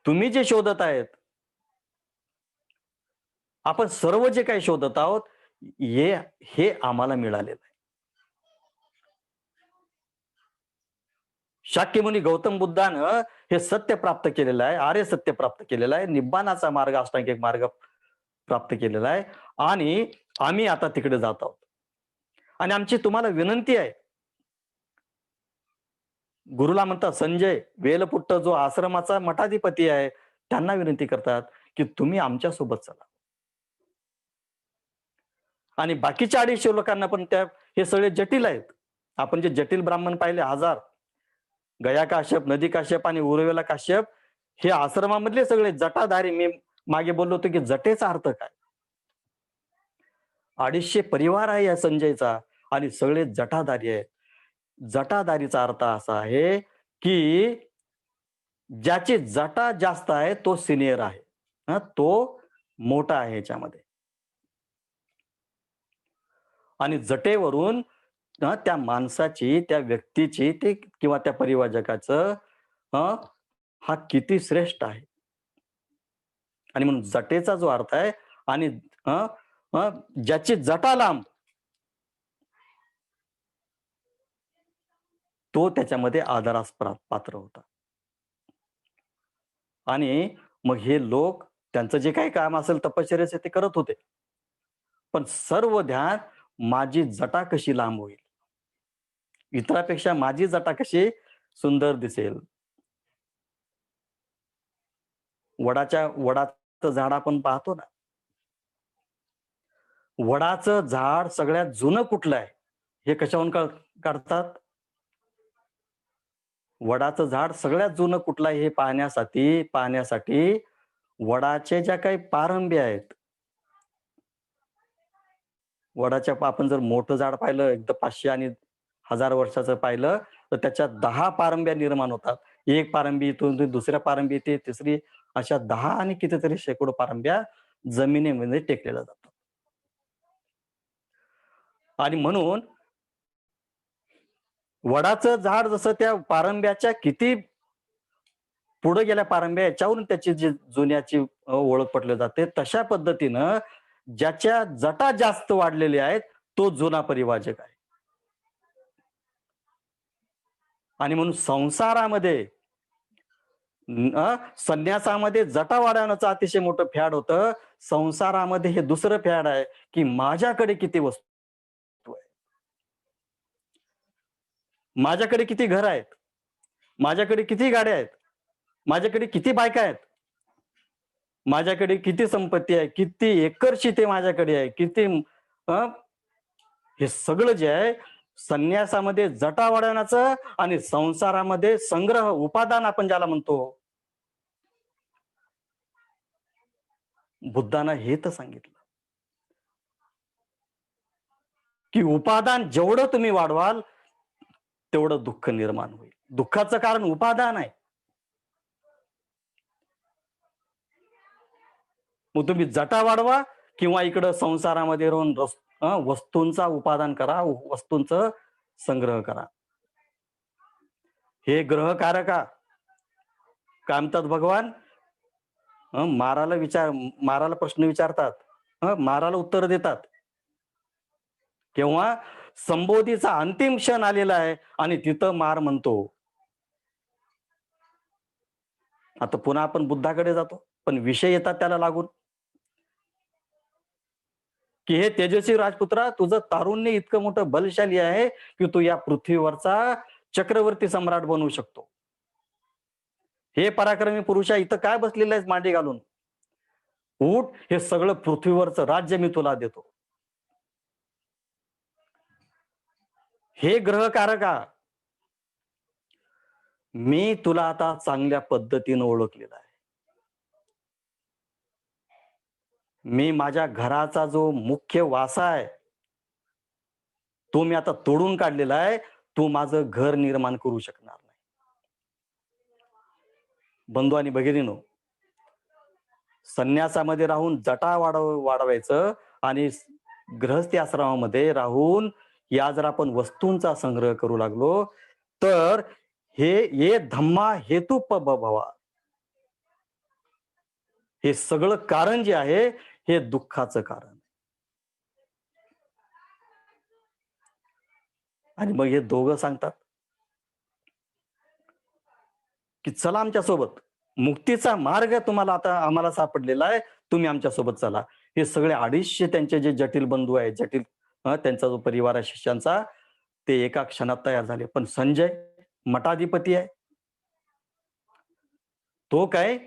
तुम्ही जे शोधत आहेत, आपण सर्व जे काही शोधत आहोत, हे आम्हाला मिळालेलं आहे. शाक्यमुनी गौतम बुद्धानं हे सत्य प्राप्त केलेलं आहे, आर्य सत्य प्राप्त केलेलं आहे, निब्बाणाचा मार्ग, अष्टांगिक मार्ग प्राप्त केलेला आहे आणि आम्ही आता तिकडे जात आहोत. आणि आमची तुम्हाला विनंती आहे. गुरुला म्हणतात संजय, वेलपुट्ट जो आश्रमाचा मठाधिपती आहे, त्यांना विनंती करतात की तुम्ही आमच्या सोबत चला. आणि बाकीच्या 250 लोकांना पण हे सगळे जटिल आहेत. आपण जे जटिल ब्राह्मण पाहिले 1000, गया काश्यप, नदी काश्यप आणि उर्वेला काश्यप, हे आश्रमामधले सगळे जटाधारी. मी मागे बोललो होतो की जटेचा अर्थ काय. 250 परिवार आहे या संजयचा आणि सगळे जटाधारी आहेत. जटाधारीचा अर्थ असा आहे की ज्याची जटा जास्त आहे तो सिनियर आहे, तो मोठा आहे ह्याच्यामध्ये. आणि जटेवरून त्या माणसाची, त्या व्यक्तीची, ते किंवा त्या परिवाजकाचं हा किती श्रेष्ठ आहे. आणि म्हणून जटेचा जो अर्थ आहे आणि ज्याची जटा लांब, तो त्याच्यामध्ये आदरास पात्र होता. आणि मग हे लोक त्यांचं जे काही काम असेल तपश्चर्याचे ते करत होते, पण सर्व ध्यान माझी जटा कशी लांब होईल, इतरांपेक्षा माझी जटा कशी सुंदर दिसेल. वडाचं झाड आपण पाहतो ना, वडाचं झाड सगळ्यात जुनं कुठलं आहे हे कशावरून काढतात. वडाचं झाड सगळ्यात जुनं कुठलं आहे हे पाहण्यासाठी वडाचे ज्या काही पारंब्या आहेत, वडाच्या आपण जर मोठं झाड पाहिलं, एकदा 500 आणि 1000 वर्षाचं पाहिलं, तर त्याच्यात 10 पारंब्या निर्माण होतात. एक पारंबी इथून दुसऱ्या पारंबी येते, तिसरी, अशा 10 आणि कितीतरी शेकडो पारंब्या जमिनीमध्ये टेकलेल्या जातात. आणि म्हणून वडाचं झाड जसं त्या पारंब्याच्या किती पुढे गेल्या पारंब्या, याच्यावरून त्याची जी जुन्याची ओळख पटली जाते, तशा पद्धतीनं ज्याच्या जटा जास्त वाढलेल्या आहेत तो जुना परिवाजक आहे. आणि म्हणून संसारामध्ये संन्यासामध्ये जटा वाढवण्याचं अतिशय मोठं फॅड होतं. संसारामध्ये हे दुसरं फॅड आहे की माझ्याकडे किती वस्तू आहे, माझ्याकडे किती घर आहेत, माझ्याकडे किती गाड्या आहेत, माझ्याकडे किती बायका आहेत, माझ्याकडे किती संपत्ती आहे, किती एकर शेती माझ्याकडे आहे, किती हे सगळं जे आहे संन्यासामध्ये जटा वाढवण्याचं आणि संसारामध्ये संग्रह, उपादान आपण ज्याला म्हणतो. बुद्धानं हे तर सांगितलं की उपादान जेवढं तुम्ही वाढवाल तेवढं दुःख निर्माण होईल. दुःखाचं कारण उपादान आहे. मग तुम्ही जटा वाढवा किंवा इकडं संसारामध्ये राहून वस्तूंचा उपादान करा, वस्तूंचा संग्रह करा. हे ग्रहकारका काय म्हणतात भगवान, माराला प्रश्न विचारतात, माराला उत्तर देतात. केव्हा संबोधीचा अंतिम क्षण आलेला आहे आणि तिथं मार म्हणतो. आता पुन्हा आपण बुद्धाकडे जातो, पण विषय येतात त्याला लागून की हे तेजस्वी राजपुत्रा, तुझं तारुण्य इतकं मोठं बलशाली आहे की तू या पृथ्वीवरचा चक्रवर्ती सम्राट बनवू शकतो. हे पराक्रमी पुरुषा, इथं काय बसलेलं आहेस मांडी घालून, उठ, हे सगळं पृथ्वीवरचं राज्य मी तुला देतो. हे ग्रहकारका, मी तुला आता चांगल्या पद्धतीनं ओळखलेलं आहे. मी माझ्या घराचा जो मुख्य वासा आहे, तो मी आता तोडून काढलेला आहे. तू माझं घर निर्माण करू शकणार नाही. बंधू आणि भगिनीनो, संन्यासामध्ये राहून जटा वाढवायचं आणि गृहस्थी आश्रमामध्ये राहून या जर आपण वस्तूंचा संग्रह करू लागलो, तर हे ये धम्मा हेतू भवा, हे सगळं कारण जे आहे, हे दुःखाचं कारण. आणि मग हे दोघं सांगतात, की चला आमच्यासोबत. मुक्तीचा मार्ग तुम्हाला आता आम्हाला सापडलेला आहे. तुम्ही आमच्यासोबत चला. हे सगळे 250 त्यांचे जे जटिल बंधू आहेत, त्यांचा जो परिवार आहे शिष्यांचा, ते एका क्षणात तयार झाले. पण संजय मठाधिपती आहे. तो काय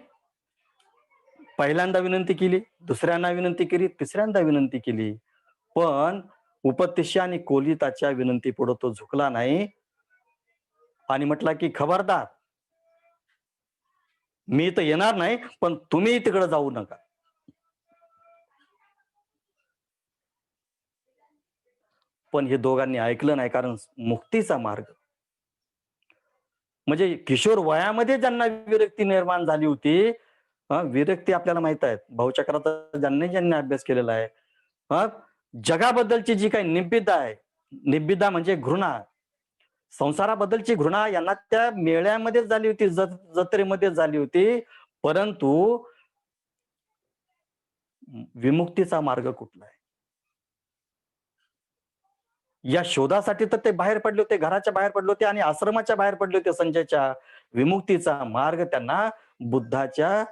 पहिल्यांदा विनंती केली, दुसऱ्यांदा विनंती केली, तिसऱ्यांदा विनंती केली. पण उपतिष्य आणि कोलिताच्या विनंतीपुढे तो झुकला नाही आणि म्हटला, की खबरदार, मी तर येणार नाही, पण तुम्ही तिकडे जाऊ नका. पण हे दोघांनी ऐकलं नाही, कारण मुक्तीचा मार्ग म्हणजे किशोर वयामध्ये ज्यांना विरक्ती निर्माण झाली होती. विरक्ती आपल्याला माहित आहे, भावचक्राचा ज्यांनी ज्यांनी अभ्यास केलेला आहे. हं, जगाबद्दलची जी काही निब्बिदा आहे, निब्बिदा म्हणजे घृणा, संसाराबद्दलची घृणा यांना त्या मेळ्यामध्येच झाली होती, जत्रेमध्येच झाली होती. परंतु विमुक्तीचा मार्ग कुठला आहे? या शोधासाठी तर ते बाहेर पडले होते, घराच्या बाहेर पडले होते आणि आश्रमाच्या बाहेर पडले होते संजयच्या. विमुक्तीचा मार्ग त्यांना बुद्धाच्या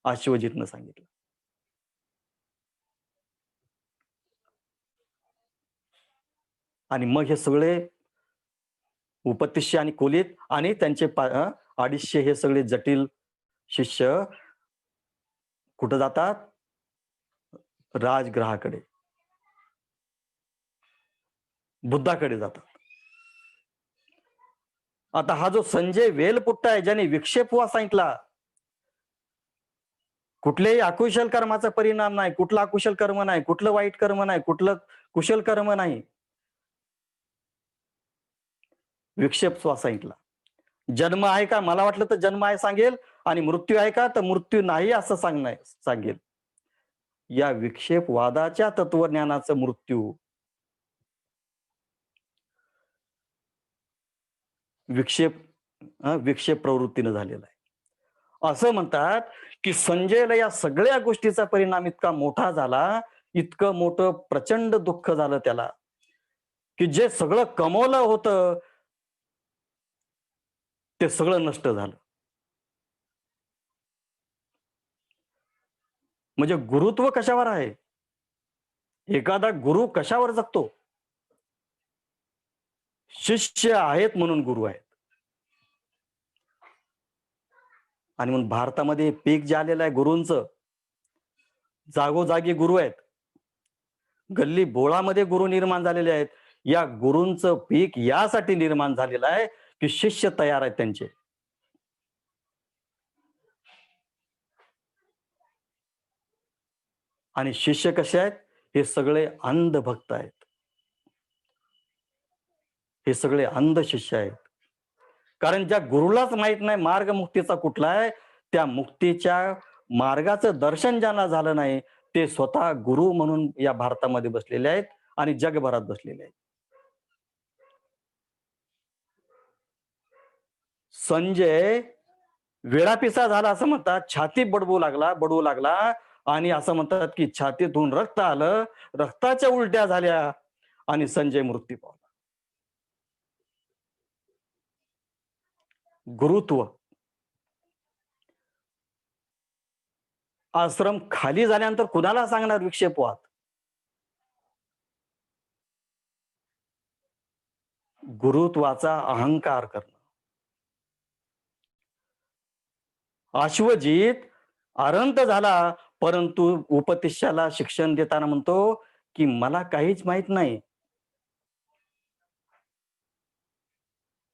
अश्वजितनं सांगितलं. आणि मग हे सगळे उपतिष्य आणि कोलित आणि त्यांचे 250 हे सगळे जटिल शिष्य कुठं जातात? राजगृहाकडे, बुद्धाकडे जातात. आता हा जो संजय वेलपुट्टा आहे, ज्याने विक्षेप हुआ सांगितला, कुठल्याही अकुशल कर्माचा परिणाम नाही, कुठलं अकुशल कर्म नाही, कुठलं वाईट कर्म नाही, कुठलं कुशल कर्म नाही. विक्षेप श्वास सांगितला. जन्म आहे का? मला वाटलं तर जन्म आहे सांगेल, आणि मृत्यू आहे का? तर मृत्यू नाही असं सांगेल. या विक्षेपवादाच्या तत्वज्ञानाचं मृत्यू विक्षेप विक्षेप प्रवृत्तीनं झालेला आहे. असं म्हणतात, की संजयला या सगळ्या गोष्टीचा परिणाम इतका मोठा झाला, इतकं मोठं प्रचंड दुःख झालं त्याला, की जे सगळं कमवलं होतं, ते सगळं नष्ट झालं. म्हणजे गुरुत्व कशावर आहे? एखादा गुरु कशावर जगतो? शिष्य आहेत म्हणून गुरु आहेत. आणि म्हणून भारतामध्ये पीक जे आलेलं आहे गुरूंचं, जागोजागी गुरु आहेत. गल्ली बोळामध्ये गुरु निर्माण झालेले आहेत. या गुरूंचं पीक यासाठी निर्माण झालेलं आहे, की शिष्य तयार आहेत त्यांचे. आणि शिष्य कसे आहेत? हे सगळे अंध भक्त आहेत. हे सगळे अंध शिष्य आहेत. कारण ज्या गुरुलाच माहित नाही मार्ग मुक्तीचा कुठला आहे, त्या मुक्तीच्या मार्गाचं दर्शन ज्यांना झालं नाही, ते स्वतः गुरु म्हणून या भारतामध्ये बसलेले आहेत आणि जगभरात बसलेले आहेत. संजय वेडापिसा झाला असं म्हणतात, छाती बडवू लागला आणि असं म्हणतात, की छातीतून रक्त आलं, रक्ताच्या उलट्या झाल्या आणि संजय मृत्यू पावला. गुरुत्व. आश्रम खाली झाल्यानंतर कुणाला सांगणार विक्षेपवाद? गुरुत्वाचा अहंकार करणं. अश्वजित आरंत झाला, परंतु उपतिष्याला शिक्षण देताना म्हणतो, की मला काहीच माहित नाही.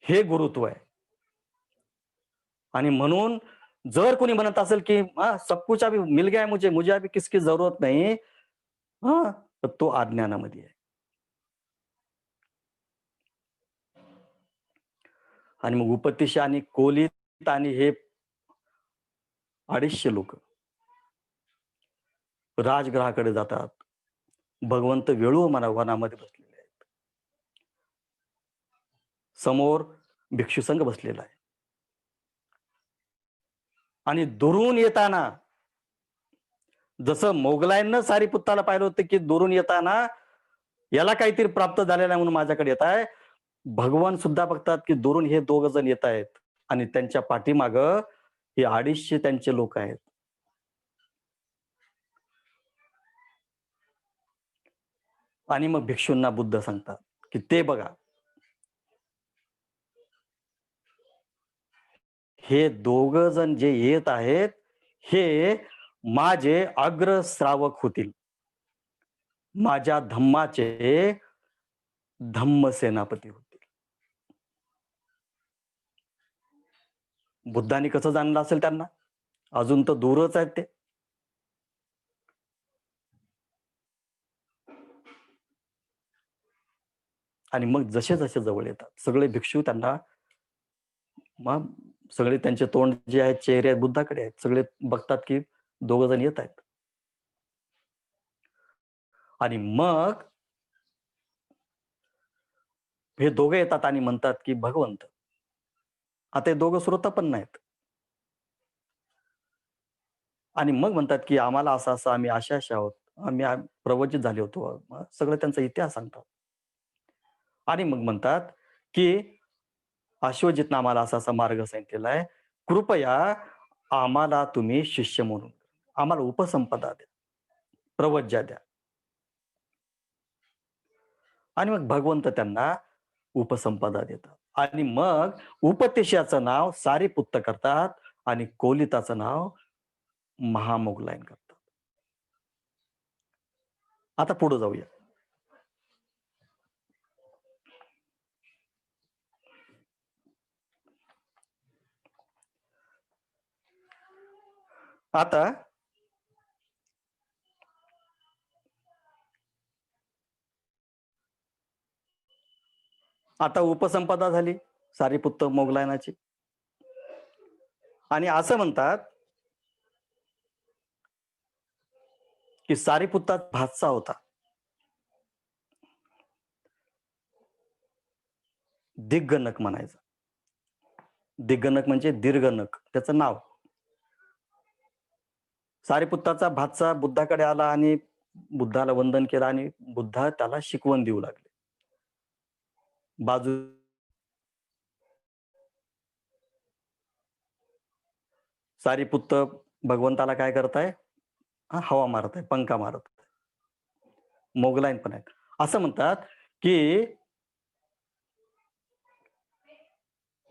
हे गुरुत्व आहे. आणि म्हणून जर कोणी म्हणत असेल की सब कुछ अभी मिल गया है मुझे, मुझे अभी किसकी जरूरत नाही, तर तो अज्ञानामध्ये आहे. आणि मग उपतिश आणि कोलित आणि हे 250 लोक राजगृहाकडे जातात. भगवंत वेळू वनामध्ये बसलेले आहेत. समोर भिक्षू संघ बसलेला आहे. आणि दुरून येताना जसं मोगलांना सारीपुत्ताला पाहिलं होतं की दुरून येताना याला काहीतरी प्राप्त झालेलं आहे म्हणून माझ्याकडे येत आहे, भगवान सुद्धा बघतात की दुरून हे 2 जण येत आहेत आणि त्यांच्या पाठीमाग हे 250 त्यांचे लोक आहेत. आणि मग भिक्षूंना बुद्ध सांगतात की ते बघा, हे 2 जण जे येत आहेत हे माझे अग्रश्रावक होतील, माझ्या धम्माचे धम्म सेनापती होतील. बुद्धांनी कसं जाणलं असेल त्यांना? अजून तर दूरच आहेत ते. आणि मग जसे जसे जवळ येतात सगळे भिक्षू त्यांना, मग सगळे त्यांचे तोंड जे आहेत, चेहरे आहेत बुद्धाकडे आहेत. सगळे बघतात की 2 जण येत आहेत. आणि मग हे दोघे येतात आणि म्हणतात की भगवंत, आता हे दोघं श्रोता पण नाहीत. आणि मग म्हणतात की आम्हाला असं आम्ही अशा आहोत, आम्ही प्रवचित झाले होतो. सगळं त्यांचा इतिहास सांगतात. आणि मग म्हणतात की अश्वजितनं आम्हाला असा मार्ग सांगितलेला आहे, कृपया आम्हाला तुम्ही शिष्य म्हणून आम्हाला उपसंपदा द्या, प्रवज्या द्या. आणि मग भगवंत त्यांना उपसंपदा देतात. आणि मग उपदेशाचं नाव सारीपुत्त करतात आणि कोलिताचं नाव महामोगलायन करतात. आता पुढे जाऊया. आता उपसंपदा झाली सारीपुत्त मोगलायनाची. आणि असं म्हणतात की सारीपुत्तात भातसा होता, दिग्गनक म्हणायचा. दिग्गनक म्हणजे दीर्घनक त्याचं नाव. सारीपुत्ताचा भातसा बुद्धाकडे आला आणि बुद्धाला वंदन केलं आणि बुद्धा त्याला शिकवण देऊ लागले. बाजू सारीपुत्त भगवंताला काय करताय? हवा मारत आहे, पंखा मारत आहे. मोगलाईन पण आहेत. असं म्हणतात की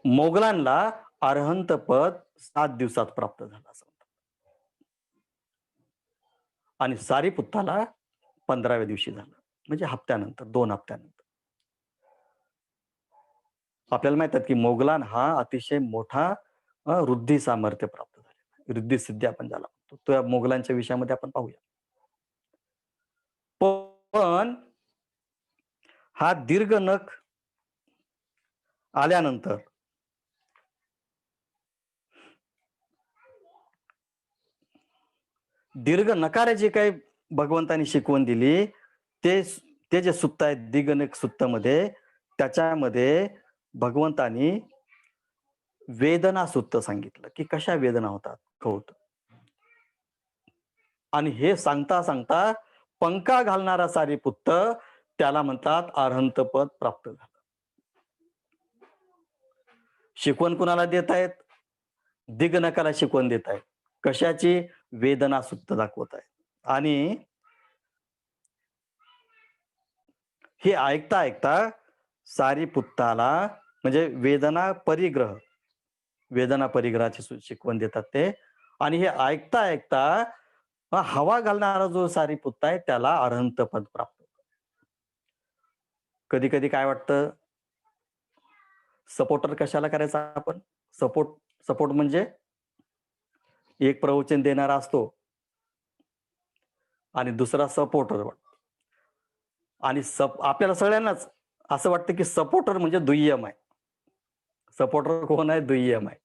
मोगलांना अरहंत पद 7 दिवसात प्राप्त झालं असं म्हणतात. आणि सारीपुत्ताला 15व्या दिवशी झालं, म्हणजे हप्त्यानंतर, 2 हप्त्यानंतर. आपल्याला माहित आहे की मोगलान हा अतिशय मोठा वृद्धी सामर्थ्य प्राप्त झालेला, रिद्धी सिद्धी आपण ज्याला म्हणतो, त्या मोगलांच्या विषयामध्ये आपण पाहूया. पण हा दीर्घ नख आल्यानंतर दीर्घ नकारे जे काही भगवंतांनी शिकवण दिली, ते जे सुत्त आहेत दीर्घनक सुत्तामध्ये, त्याच्यामध्ये भगवंतांनी वेदना सुत्त सांगितलं की कशा वेदना होतात कौत. आणि हे सांगता सांगता पंखा घालणारा सारीपुत्त त्याला म्हणतात अरहंत पद प्राप्त झालं. शिकवण कुणाला देत आहेत? दिग्नकाला शिकवण देत आहेत. कशाची? वेदना सुत्त दाखवत आहेत. आणि हे ऐकता ऐकता सारीपुत्ताला म्हणजे वेदना परिग्रहाची शिकवण देतात ते. आणि हे ऐकता ऐकता हवा घालणारा जो सारीपुत्त आहे त्याला अरहंत पद प्राप्त होतं. कधी कधी काय वाटतं, सपोर्टर कशाला करायचा आपण? सपोर्ट सपोर्ट म्हणजे एक प्रवचन देणारा असतो आणि दुसरा सपोर्टर. आणि आपल्याला सगळ्यांनाच असं वाटतं की सपोर्टर म्हणजे दुय्यम आहे. सपोर्टर कोण आहे? दुय्यम आहे.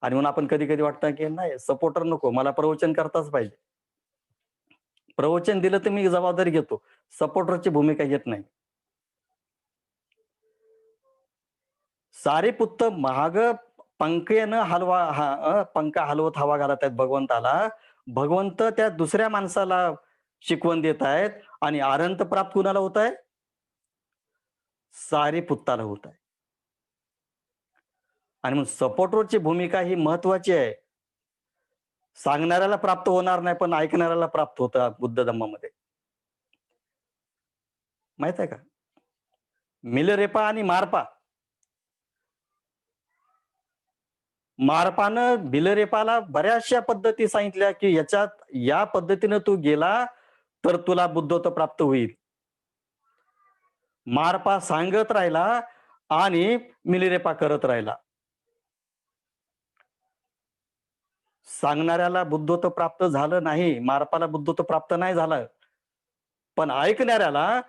आणि म्हणून आपण कधी-कधी वाटतं की नाही सपोर्टर नको, मला प्रवचन करताच पाहिजे. प्रवचन दिलं तर मी जबाबदारी घेतो. सपोर्टरची भूमिका घेत नाही. सारीपुत्त महाग पंखेनं पंखा हलवत हवा घालत आहेत भगवंताला. भगवंत त्या दुसऱ्या माणसाला शिकवण देत आहेत आणि आरंत प्राप्त कुणाला होत आहे? सारीपुत्ताला होत आहे. आणि मग सपोर्टरची भूमिका ही महत्वाची आहे. सांगणाऱ्याला प्राप्त होणार नाही, पण ऐकणाऱ्याला प्राप्त होतं बुद्ध धम्मामध्ये. माहित आहे का? मिलरेपा आणि मारपा. मारपानं भिलरेपाला बऱ्याचशा पद्धती सांगितल्या, की या पद्धतीनं तू गेला तर तुला बुद्धत्व प्राप्त होईल. मारपा सांगत राहिला आणि मिलिरेपा करत राहिला. सांगणाऱ्याला बुद्धत्व प्राप्त झालं नाही, मारपाला बुद्धत्व प्राप्त नाही झालं. पण ऐकणाऱ्याला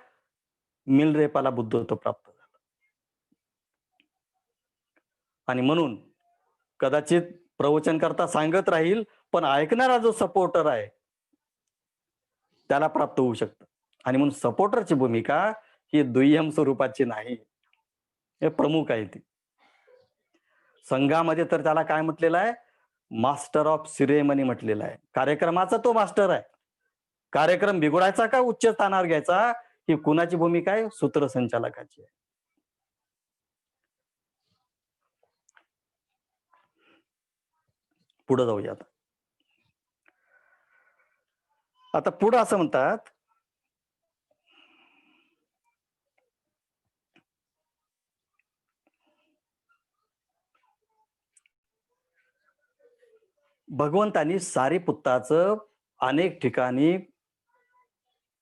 मिलरेपाला बुद्धत्व प्राप्त झालं. आणि म्हणून कदाचित प्रवचन करता सांगत राहील, पण ऐकणारा जो सपोर्टर आहे त्याला प्राप्त होऊ शकतं. आणि म्हणून सपोर्टरची भूमिका ही दुय्यम स्वरूपाची नाही, हे प्रमुख आहे ती. संघामध्ये तर त्याला काय म्हटलेलं आहे? मास्टर ऑफ सिरेमनी म्हटलेलं आहे. कार्यक्रमाचा तो मास्टर आहे. कार्यक्रम बिघडायचा का उच्च स्थानावर घ्यायचा ही कुणाची भूमिका आहे? सूत्रसंचालकाची आहे. पुढे जाऊया आता. आता पुढे असं म्हणतात, भगवंतांनी सारीपुत्ताचं अनेक ठिकाणी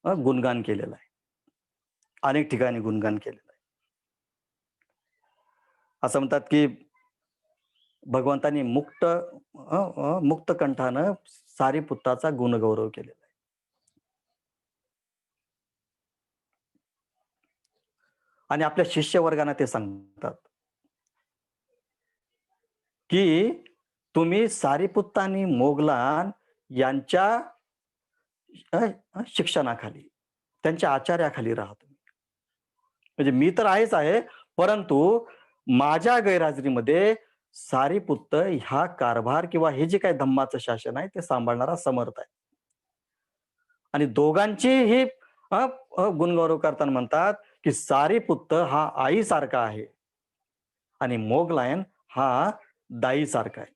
गुणगान केलेलं आहे. अनेक ठिकाणी गुणगान केलेलं आहे. असं म्हणतात की भगवंतांनी मुक्त कंठानं सारीपुत्ताचा गुणगौरव केलेला आहे. आणि आपल्या शिष्य वर्गांना ते सांगतात की तुम्ही सारीपुत्त आणि मोगलान यांच्या शिक्षणाखाली, त्यांच्या आचार्याखाली राहा तुम्ही. म्हणजे मी तर आहेच आहे, परंतु माझ्या गैरहाजरीमध्ये सारीपुत्त हा कारभार किंवा हे जे काही धम्माचं शासन आहे ते सांभाळणारा समर्थ आहे. आणि दोघांची ही गुणगौरव करताना म्हणतात की सारीपुत्त हा आईसारखा आहे आणि मोगलायन हा दाईसारखा आहे.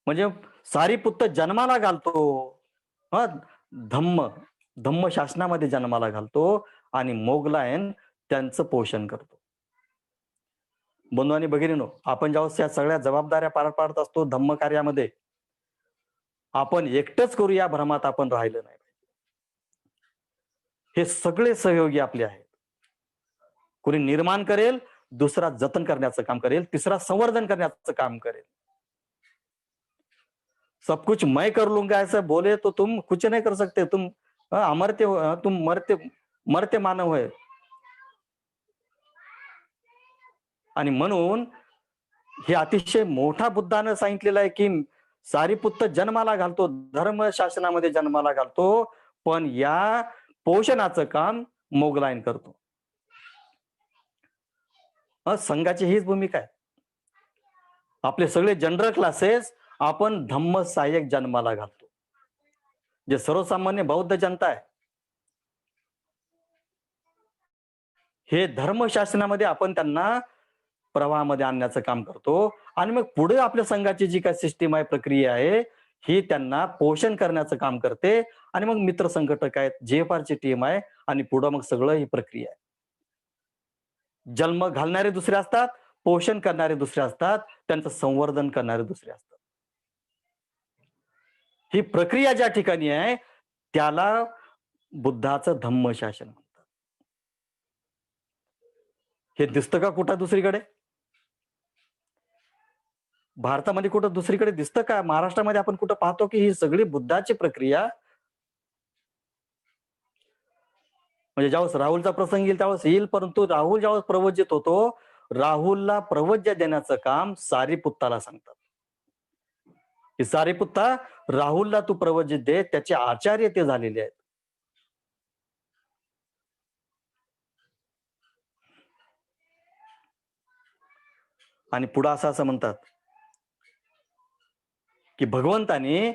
म्हणजे सारीपुत्त जन्माला घालतो, धम्म शासनामध्ये जन्माला घालतो आणि मोगलायन त्यांचं पोषण करतो. बंधू आणि भगिनींनो, आपण ज्यावेळेस या सगळ्या जबाबदाऱ्या पार पाडत असतो धम्म कार्यामध्ये, आपण एकटंच करू या भ्रमात आपण राहिलं नाही. हे सगळे सहयोगी आपले आहेत. कोणी निर्माण करेल, दुसरा जतन करण्याचं काम करेल, तिसरा संवर्धन करण्याचं काम करेल. सब कुछ मैं कर लूंगा ऐसा बोले तो तुम कुछ नहीं कर सकते. तुम अमर्त्य हो, तुम मर्त्य मानव है. आणि म्हणून हे अतिशय मोठा बुद्धानं सांगितलेलं आहे की सारीपुत्त जन्माला घालतो, धर्म शासनामध्ये जन्माला घालतो, पण या पोषणाचं काम मोगलायन करतो. संघाची हीच भूमिका आहे. आपले सगळे जनरल क्लासेस आपण धम्म सहाय्यक जन्माला घालतो. जे सर्वसामान्य बौद्ध जनता आहे, हे धर्मशासनामध्ये आपण त्यांना प्रवाहामध्ये आणण्याचं काम करतो. आणि मग पुढे आपल्या संघाची जी काही सिस्टीम आहे, प्रक्रिया आहे, ही त्यांना पोषण करण्याचं काम करते. आणि मग मित्र संघटक आहेत, जेएफआरची टीम आहे आणि पुढे मग सगळं ही प्रक्रिया आहे. जन्म घालणारे दुसरे असतात, पोषण करणारे दुसरे असतात, त्यांचं संवर्धन करणारे दुसरे असतात. ही प्रक्रिया ज्या ठिकाणी आहे त्याला बुद्धाचं धम्म शासन म्हणतात. हे दिसतं का कुठं दुसरीकडे? भारतामध्ये कुठं दुसरीकडे दिसतं का? महाराष्ट्रामध्ये आपण कुठं पाहतो की ही सगळी बुद्धाची प्रक्रिया, म्हणजे ज्यावेळेस राहुलचा प्रसंग येईल त्यावेळेस येईल, परंतु राहुल ज्यावेळेस प्रवचित होतो, राहुलला प्रवज्य देण्याचं काम सारीपुत्ताला सांगतात, की सारीपुत्ता, राहुलला तू प्रवचित दे, त्याचे आचार्य ते झालेले आहेत. आणि पुढं असं म्हणतात, की भगवंताने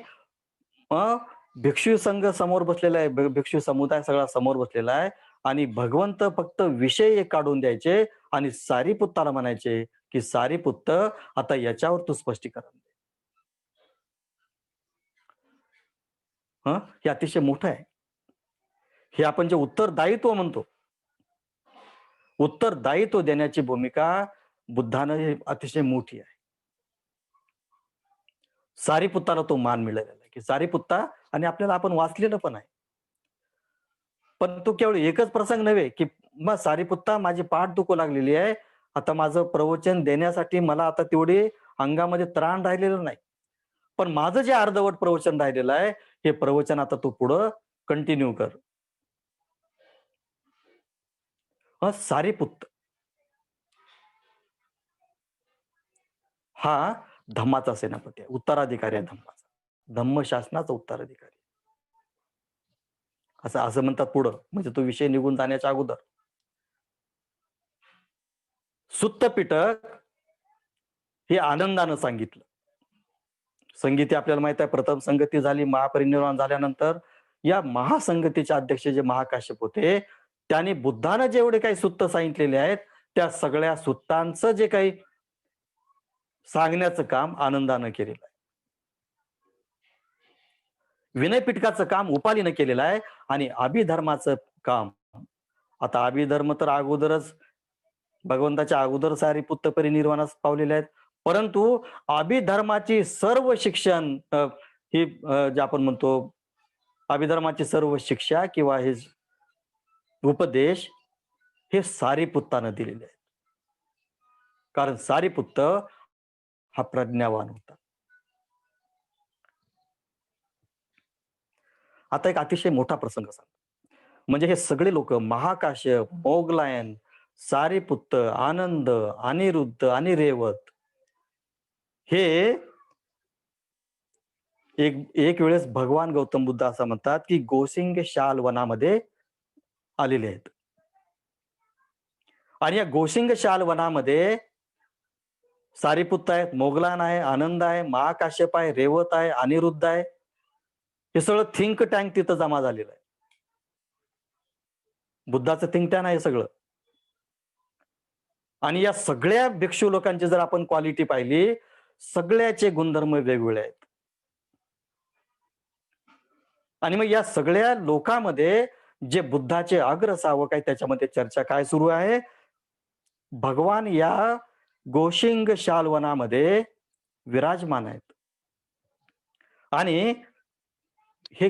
भिक्षू संघ समोर बसलेला आहे, भिक्षू समुदाय सगळा समोर बसलेला आहे, आणि भगवंत फक्त विषय एक काढून द्यायचे आणि सारीपुत्ताला म्हणायचे, की सारीपुत्त, आता याच्यावर तू स्पष्टीकरण दे. हे अतिशय मोठं आहे. हे आपण जे उत्तरदायित्व म्हणतो, उत्तरदायित्व देण्याची भूमिका बुद्धानं ही अतिशय मोठी आहे. सारीपुत्ताला तो मान मिळालेला आहे, की सारीपुत्ता, आणि आपल्याला आपण वाचलेलं पण आहे. पण तो केवळ एकच प्रसंग नव्हे, की मग सारीपुत्ता, माझी पाठ दुखू लागलेली आहे. आता माझं प्रवचन देण्यासाठी मला आता तेवढी अंगामध्ये त्राण राहिलेलं नाही. पण माझं जे अर्धवट प्रवचन राहिलेलं आहे, हे प्रवचन आता तू पुढं कंटिन्यू कर. सारीपुत्त हा धम्माचा सेनापती आहे, उत्तराधिकारी आहे धम्माचा. धम्मशासनाचा उत्तराधिकारी. असं असं म्हणतात पुढं, म्हणजे तो विषय निघून जाण्याच्या अगोदर. सुत्त पिटक हे आनंदानं सांगितलं. संगीती आपल्याला माहित आहे, प्रथम संगती झाली महापरिनिर्वाण झाल्यानंतर. या महासंगतीचे अध्यक्ष जे महाकाश्यप होते, त्यांनी बुद्धानं जेवढे काही सुत्त सांगितलेले आहेत, त्या सगळ्या सुत्तांचं जे काही सांगण्याचं काम आनंदानं केलेलं आहे. विनय पिटकाचं काम उपालीनं केलेलं आहे, आणि अभिधर्माचं काम, आता अभिधर्म तर अगोदरच भगवंताच्या अगोदर सारीपुत्त परिनिर्वाणास पावलेले आहेत, परंतु अभिधर्माची सर्व शिक्षण, ही जे आपण म्हणतो अभिधर्माची सर्व शिक्षा किंवा हे उपदेश, हे सारीपुत्तानं दिलेले आहेत. कारण सारीपुत्त हा प्रज्ञावान होता. आता एक अतिशय मोठा प्रसंग सांगतो. म्हणजे हे सगळे लोक, महाकाश्यप, मोगलायन, सारीपुत्त, आनंद, अनिरुद्ध आणि रेवत, हे एक वेळेस भगवान गौतम बुद्ध असं म्हणतात, की गोसिंग शाल वनामध्ये आलेले आहेत. आणि या गोसिंग शाल वनामध्ये सारीपुत्त आहेत, मोगलान आहे, आनंद आहे, महाकाश्यप आहे, रेवत आहे, अनिरुद्ध आहे. हे सगळं थिंक टँक तिथं जमा झालेलं आहे. बुद्धाचं थिंक टँक आहे सगळं. आणि या सगळ्या भिक्षू लोकांची जर आपण क्वालिटी पाहिली, सगळ्याचे गुणधर्म वेगवेगळे आहेत. आणि मग या सगळ्या लोकांमध्ये जे बुद्धाचे अग्रसावक आहेत, त्याच्यामध्ये चर्चा काय सुरू आहे? भगवान या गोशिंग शालवनामध्ये विराजमान आहेत, आणि हे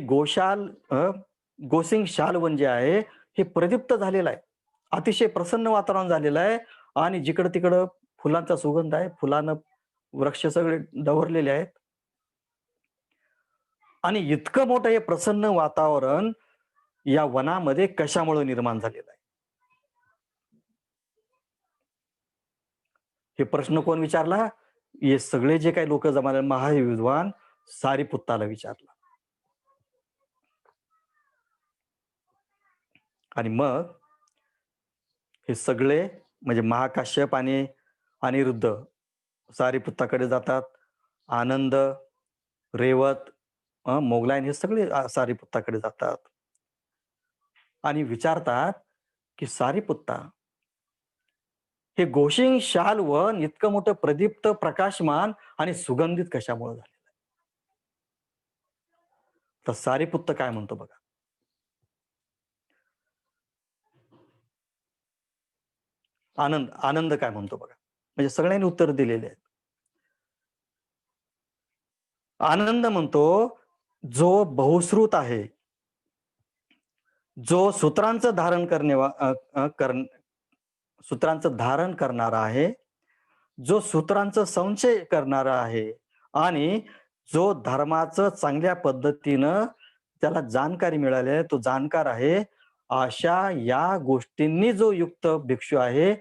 गोसिंग शालवन जे आहे, हे प्रदीप्त झालेलं आहे, अतिशय प्रसन्न वातावरण झालेलं आहे, आणि जिकडं तिकडं फुलांचा सुगंध आहे, फुलानं वृक्ष सगळे डवरलेले आहेत. आणि इतकं मोठं हे प्रसन्न वातावरण या वनामध्ये कशामुळे निर्माण झालेलं आहे? हे प्रश्न कोण विचारला? हे सगळे जे काही लोक जमाले, महाविद्वान सारीपुत्ताला विचारला. आणि मग हे सगळे म्हणजे महाकाश्यप आणि अनिरुद्ध सारीपुत्ताकडे जातात. आनंद, रेवत, मोगलायन हे सगळे सारीपुत्ताकडे जातात आणि विचारतात की सारीपुत्ता, हे गोशिंग शालवन इतकं मोठं प्रदीप्त, प्रकाशमान आणि सुगंधित कशामुळे झालेलं आहे? तर सारीपुत्त काय म्हणतो बघा. आनंद काय म्हणतो बघा. म्हणजे सगळ्यांनी उत्तर दिलेले आहेत. आनंद म्हणतो, जो बहुश्रुत आहे, जो सूत्रांचं धारण सूत्रांचं धारण करणारा आहे, जो सूत्रांचं संचय करणारा आहे आणि जो धर्माचं चांगल्या पद्धतीनं त्याला जाणकारी मिळाली आहे, तो जाणकार आहे. अशा या गोष्टींनी जो युक्त भिक्षू आहे,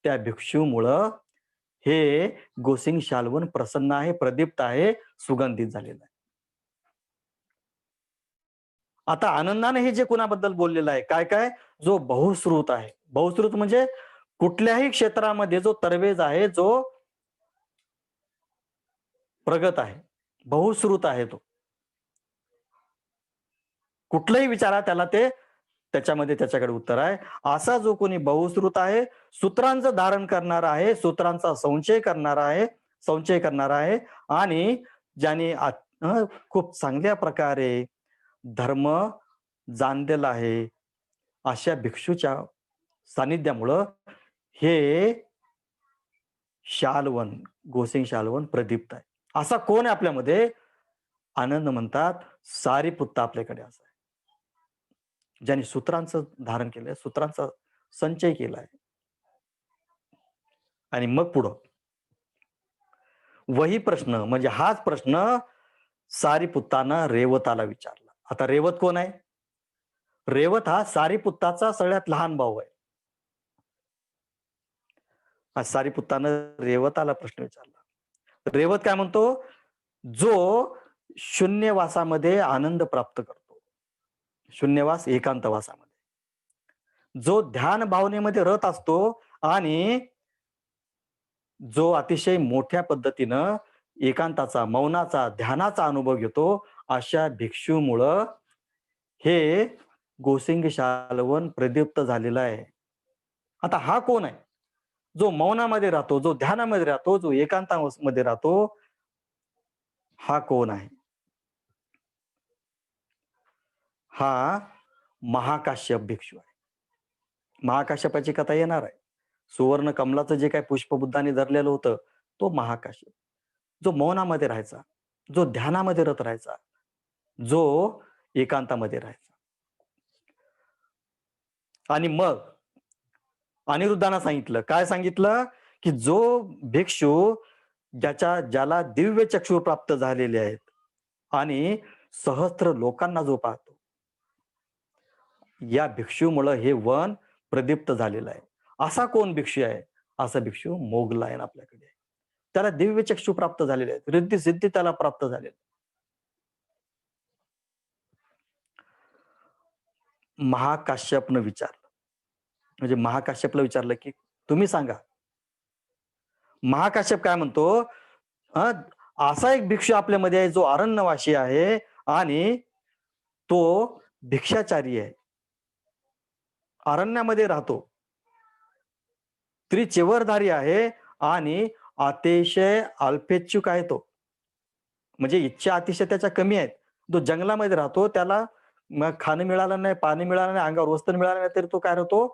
त्या भिक्षूमुळं हे गोसिंग शाल्वन प्रसन्न आहे, प्रदीप्त आहे, सुगंधित झालेलं आहे. आता आनंदाने हे जे कुणाबद्दल बोललेलं आहे, काय-काय? जो बहुश्रुत आहे. बहुश्रुत म्हणजे कुठल्याही क्षेत्रामध्ये जो तरवेज आहे, जो प्रगत आहे. बहुश्रुत आहे तो. कुठलाही विचारा त्याला ते त्याच्यामध्ये त्याच्याकडे उत्तर आहे. असा जो कोणी बहुश्रुत आहे, सूत्रांचं धारण करणारा आहे, सूत्रांचा संचय करणारा आहे आणि ज्याने खूप चांगल्या प्रकारे धर्म जाणलेला आहे, अशा भिक्षूच्या सानिध्यामुळं हे शाल्वन, गोसिंग शाल्वन प्रदीप्त आहे. असा कोण आहे आपल्यामध्ये? आनंद म्हणतात, सारिपुत्त आपल्याकडे असा आहे. ज्याने सूत्रांचं धारण केलंय, सूत्रांचा संचय केलाय. आणि मग पुढं वही प्रश्न म्हणजे हाच प्रश्न सारिपुत्तानं रेवताला विचारला. आता रेवत कोण आहे? रेवत हा सारिपुत्ताचा सगळ्यात लहान भाऊ आहे. सारिपुत्तानं रेवताला प्रश्न विचारला. रेवत काय म्हणतो? जो शून्यवासामध्ये आनंद प्राप्त करतो. शून्यवास एकांतवासामध्ये जो ध्यान भावनेमध्ये रत असतो आणि जो अतिशय मोठ्या पद्धतीनं एकांताचा, मौनाचा, ध्यानाचा अनुभव घेतो, अशा भिक्षूमुळं हे गोसिंग शाल्वन प्रदीप्त झालेला आहे. आता हा कोण आहे? जो मौनामध्ये राहतो, जो ध्यानामध्ये राहतो, जो एकांतामध्ये राहतो, हा कोण आहे? हा महाकाश्यप भिक्षू आहे. महाकाश्यपाची कथा येणार आहे. सुवर्ण कमलाचं जे काही पुष्प बुद्धाने धरलेलं होतं, तो महाकाश्यप. जो मौनामध्ये राहायचा, जो ध्यानामध्ये रत राहायचा, जो एकांतामध्ये राहायचा. आणि मग अनिरुद्धानं सांगितलं, काय सांगितलं? की जो भिक्षू ज्याला दिव्य चक्षु प्राप्त झालेले आहेत आणि सहस्त्र लोकांना जो पाहतो, या भिक्षूमुळे हे वन प्रदीप्त झालेलं आहे. असा कोण भिक्षू आहे? असा भिक्षू मोगलायन आपल्याकडे आहे. त्याला दिव्य चक्षु प्राप्त झालेले आहेत, रिद्धी सिद्धी त्याला प्राप्त झालेले. महाकाश्यपनं विचारलं, म्हणजे महाकाश्यपला विचारलं की तुम्ही सांगा. महाकाश्यप काय म्हणतो? असा एक भिक्षू आपल्यामध्ये आहे जो अरण्यवासी आहे आणि तो भिक्षाचारी आहे, अरण्यामध्ये राहतो, त्रिचेवरधारी आहे आणि अतिशय अल्पेच्छुक आहे तो. म्हणजे इच्छा अतिशय त्याच्या कमी आहेत. तो जंगलामध्ये राहतो, त्याला मग खाणं मिळालं नाही, पाणी मिळालं नाही, अंगावर वस्त्र मिळालं नाही, तरी तो काय राहतो?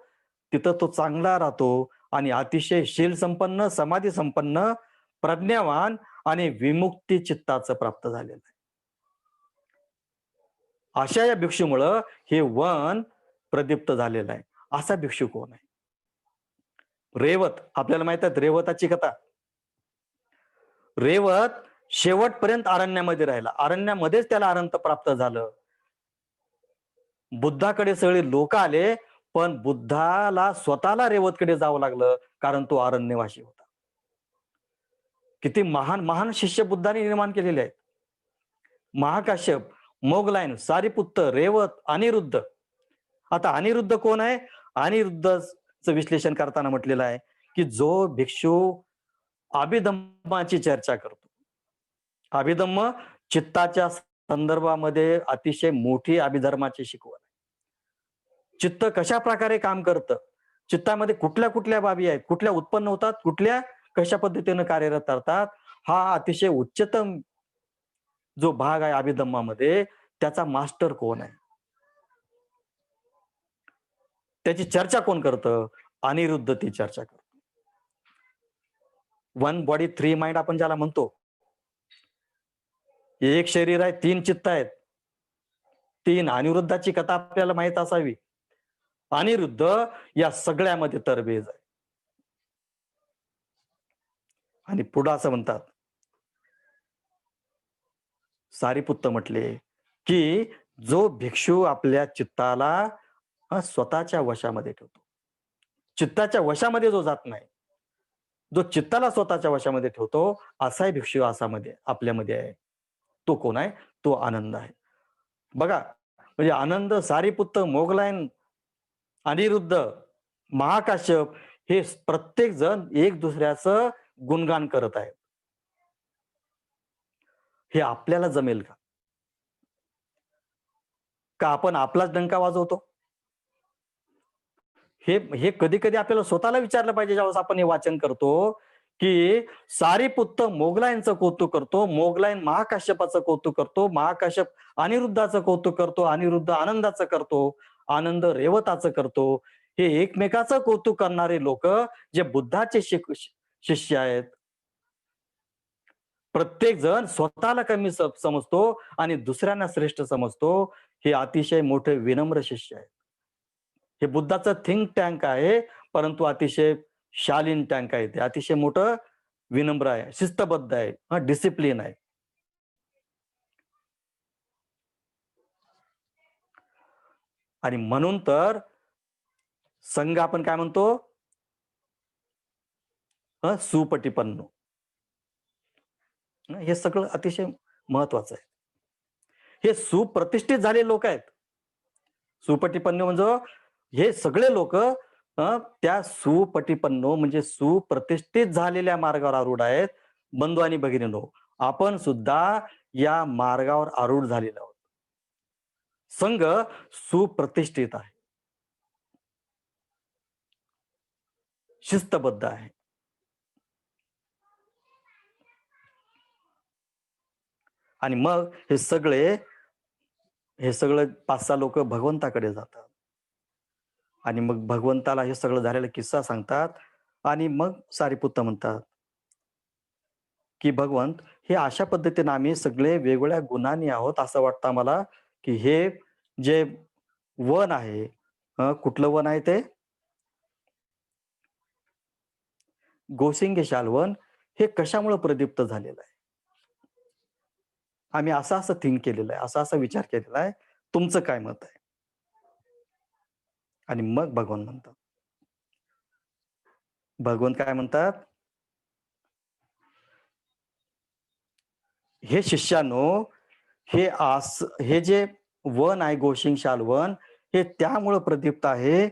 तिथं तो चांगला राहतो आणि अतिशय शील संपन्न, समाधी संपन्न, प्रज्ञावान आणि विमुक्ती चित्ताचं प्राप्त झालेलं आहे. अशा या भिक्षूमुळं हे वन प्रदीप्त झालेलं आहे. असा भिक्षू कोण आहे? रेवत. आपल्याला माहित आहे रेवताची कथा. रेवत शेवटपर्यंत अरण्यामध्ये राहिला, अरण्यामध्येच त्याला अनंत प्राप्त झालं. बुद्धाकडे सगळे लोक आले, पण बुद्धाला स्वतःला रेवतकडे जावं लागलं, कारण तो अरण्यवासी होता. किती महान महान शिष्य बुद्धाने निर्माण केलेले आहेत. महाकाश्यप, मोगलायन, सारिपुत्त, रेवत, अनिरुद्ध. आता अनिरुद्ध कोण आहे? अनिरुद्धचं विश्लेषण करताना म्हटलेलं आहे की जो भिक्षू अभिधम्माची चर्चा करतो. अभिधम्म चित्ताच्या संदर्भामध्ये अतिशय मोठी अभिधर्माची शिकवण आहे. चित्त कशा प्रकारे काम करतं, चित्तामध्ये कुठल्या कुठल्या बाबी आहेत, कुठल्या उत्पन्न होतात, कुठल्या कशा पद्धतीने कार्यरत करतात, हा अतिशय उच्चतम जो भाग आहे अभिधम्मामध्ये, त्याचा मास्टर कोण आहे, त्याची चर्चा कोण करतं? अनिरुद्ध ती चर्चा करतो. वन बॉडी थ्री माइंड आपण ज्याला म्हणतो. एक शरीर आहे, तीन चित्त आहेत, तीन. अनिरुद्धाची कथा आपल्याला माहित असावी. अनिरुद्ध या सगळ्यामध्ये तरबेज आहे. आणि पुढं असं म्हणतात, सारिपुत्त म्हटले, की जो भिक्षू आपल्या चित्ताला स्वतःच्या वशामध्ये ठेवतो. चित्ताच्या वशामध्ये जो जात नाही, जो चित्ताला स्वतःच्या वशामध्ये ठेवतो, असाही भिक्षू असामध्ये आपल्यामध्ये आहे. तो कोण आहे? तो आनंद आहे. बघा, म्हणजे आनंद, सारिपुत्त, मोगलायन, अनिरुद्ध, महाकाश्यप हे प्रत्येक जण एक दुसऱ्याचं गुणगान करत आहेत. हे आपल्याला जमेल का? का आपण आपलाच डंका वाजवतो? हे कधी-कधी आपल्याला स्वतःला विचारलं पाहिजे ज्यावेळेस आपण हे वाचन करतो, की सारिपुत्त मोगलांचं कौतुक करतो, मोगलाईन महाकाश्यपाचं कौतुक करतो, महाकाश्यप अनिरुद्धाचं कौतुक करतो, अनिरुद्ध आनंदाचं करतो, आनंद रेवताचं करतो. हे एकमेकाचं कौतुक करणारे लोकं जे बुद्धाचे शिष्य आहेत. प्रत्येक जण स्वतःला कमी समजतो आणि दुसऱ्यांना श्रेष्ठ समजतो. हे अतिशय मोठे विनम्र शिष्य आहेत. हे बुद्धाचं थिंक टँक आहे, परंतु अतिशय शालीन टँक आहे ते. अतिशय मोठं विनम्र आहे, शिस्तबद्ध आहे, डिसिप्लिन आहे. आणि म्हणून तर संघ आपण काय म्हणतो? सुपटिपन्नो. हे सगळं अतिशय महत्वाचं आहे. हे सुप्रतिष्ठित झालेले लोक आहेत. सुपटिपन्नो म्हणजे हे सगळे लोक त्या सुपटिपन्नो म्हणजे सुप्रतिष्ठित झालेल्या मार्गावर आरूढ आहेत. बंधू आणि भगिनींनो, आपण सुद्धा या मार्गावर आरूढ झालेलो आहोत. संघ सुप्रतिष्ठित आहे, शिस्तबद्ध आहे. आणि मग हे सगळं 5-6 लोक भगवंताकडे जातात. आणि मग भगवंताला हे सगळं झालेला किस्सा सांगतात आणि मग सारिपुत्त म्हणतात, की भगवंत हे अशा पद्धतीने आम्ही सगळे वेगवेगळ्या गुणांनी आहोत. असं वाटतं आम्हाला, की हे जे वन आहे, कुठलं वन आहे ते? गोसिंगे शालवन हे कशामुळे प्रदीप्त झालेलं आहे? आम्ही असं थिंक केलेलं आहे, असा विचार केलेला आहे. तुमचं काय मत आहे? आणि मग भगवान म्हणतात. भगवंत काय म्हणतात? हे शिष्यानो, हे जे वन आहे गोशिंगशाल वन, हे त्यामुळे प्रदीप्त आहे,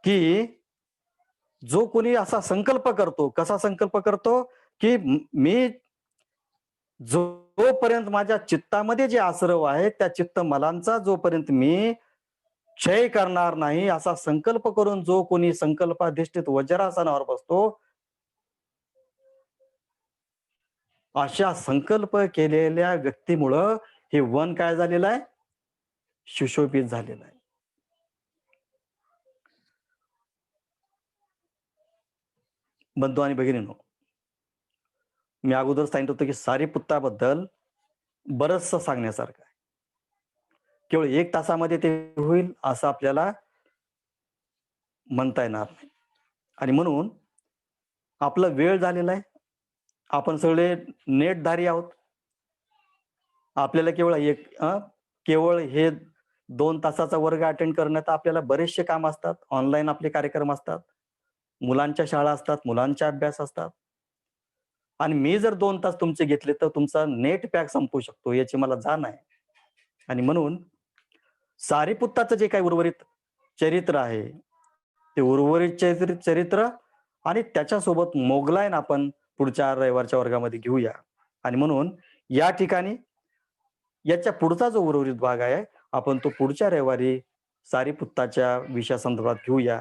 की जो कोणी असा संकल्प करतो, कसा संकल्प करतो, की मी जोपर्यंत माझ्या चित्तामध्ये जे आसरव आहे, त्या चित्तमलांचा जोपर्यंत मी क्षय करणार नाही, असा संकल्प करून जो कोणी संकल्पाधिष्ठित वज्रासनावर बसतो, अशा संकल्प केलेल्या व्यक्तीमुळं हे वन काय झालेलं आहे? सुशोभित झालेलं आहे. बंधू आणि भगिनींनो, मी अगोदर सांगितलं होतं की सारिपुत्ताबद्दल बरचसं सांगण्यासारखं आहे. केवळ 1 तासामध्ये ते होईल असं आपल्याला म्हणता येणार नाही. आणि म्हणून आपला वेळ झालेला आहे. आपण सगळे नेटधारी आहोत. आपल्याला केवळ हे 2 तासाचा वर्ग अटेंड करण्यात आपल्याला बरेचसे काम असतात. ऑनलाईन आपले कार्यक्रम असतात. मुलांच्या शाळा असतात, मुलांचे अभ्यास असतात. आणि मी जर 2 तास तुमचे घेतले तर तुमचा नेट पॅक संपू शकतो याची मला जाण आहे. आणि म्हणून सारिपुत्ताचं जे काही उर्वरित चरित्र आहे, ते उर्वरित चरित्र आणि त्याच्यासोबत मोगलाईन आपण पुढच्या रविवारच्या वर्गामध्ये घेऊया. आणि म्हणून या ठिकाणी याच्या पुढचा जो उर्वरित भाग आहे, आपण तो पुढच्या रविवारी सारिपुत्ताच्या विषयासंदर्भात घेऊया.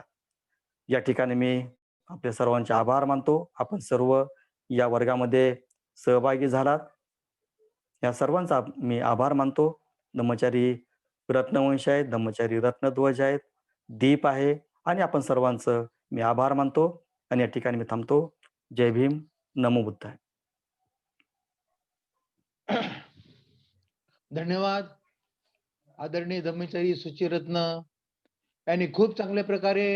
या ठिकाणी मी आपल्या सर्वांचे आभार मानतो. आपण सर्व या वर्गामध्ये सहभागी झालात. या सर्वांचा मी आभार मानतो. ब्रह्मचारी रत्नवंश आहेत, ब्रह्मचारी रत्नध्वज आहेत, दीप आहे आणि आपण सर्वांचं मी आभार मानतो आणि या ठिकाणी मी थांबतो. जय भीम, नमो बुद्धाय. धन्यवाद. आदरणीय ब्रह्मचारी सुचिरत्न यांनी खूप चांगल्या प्रकारे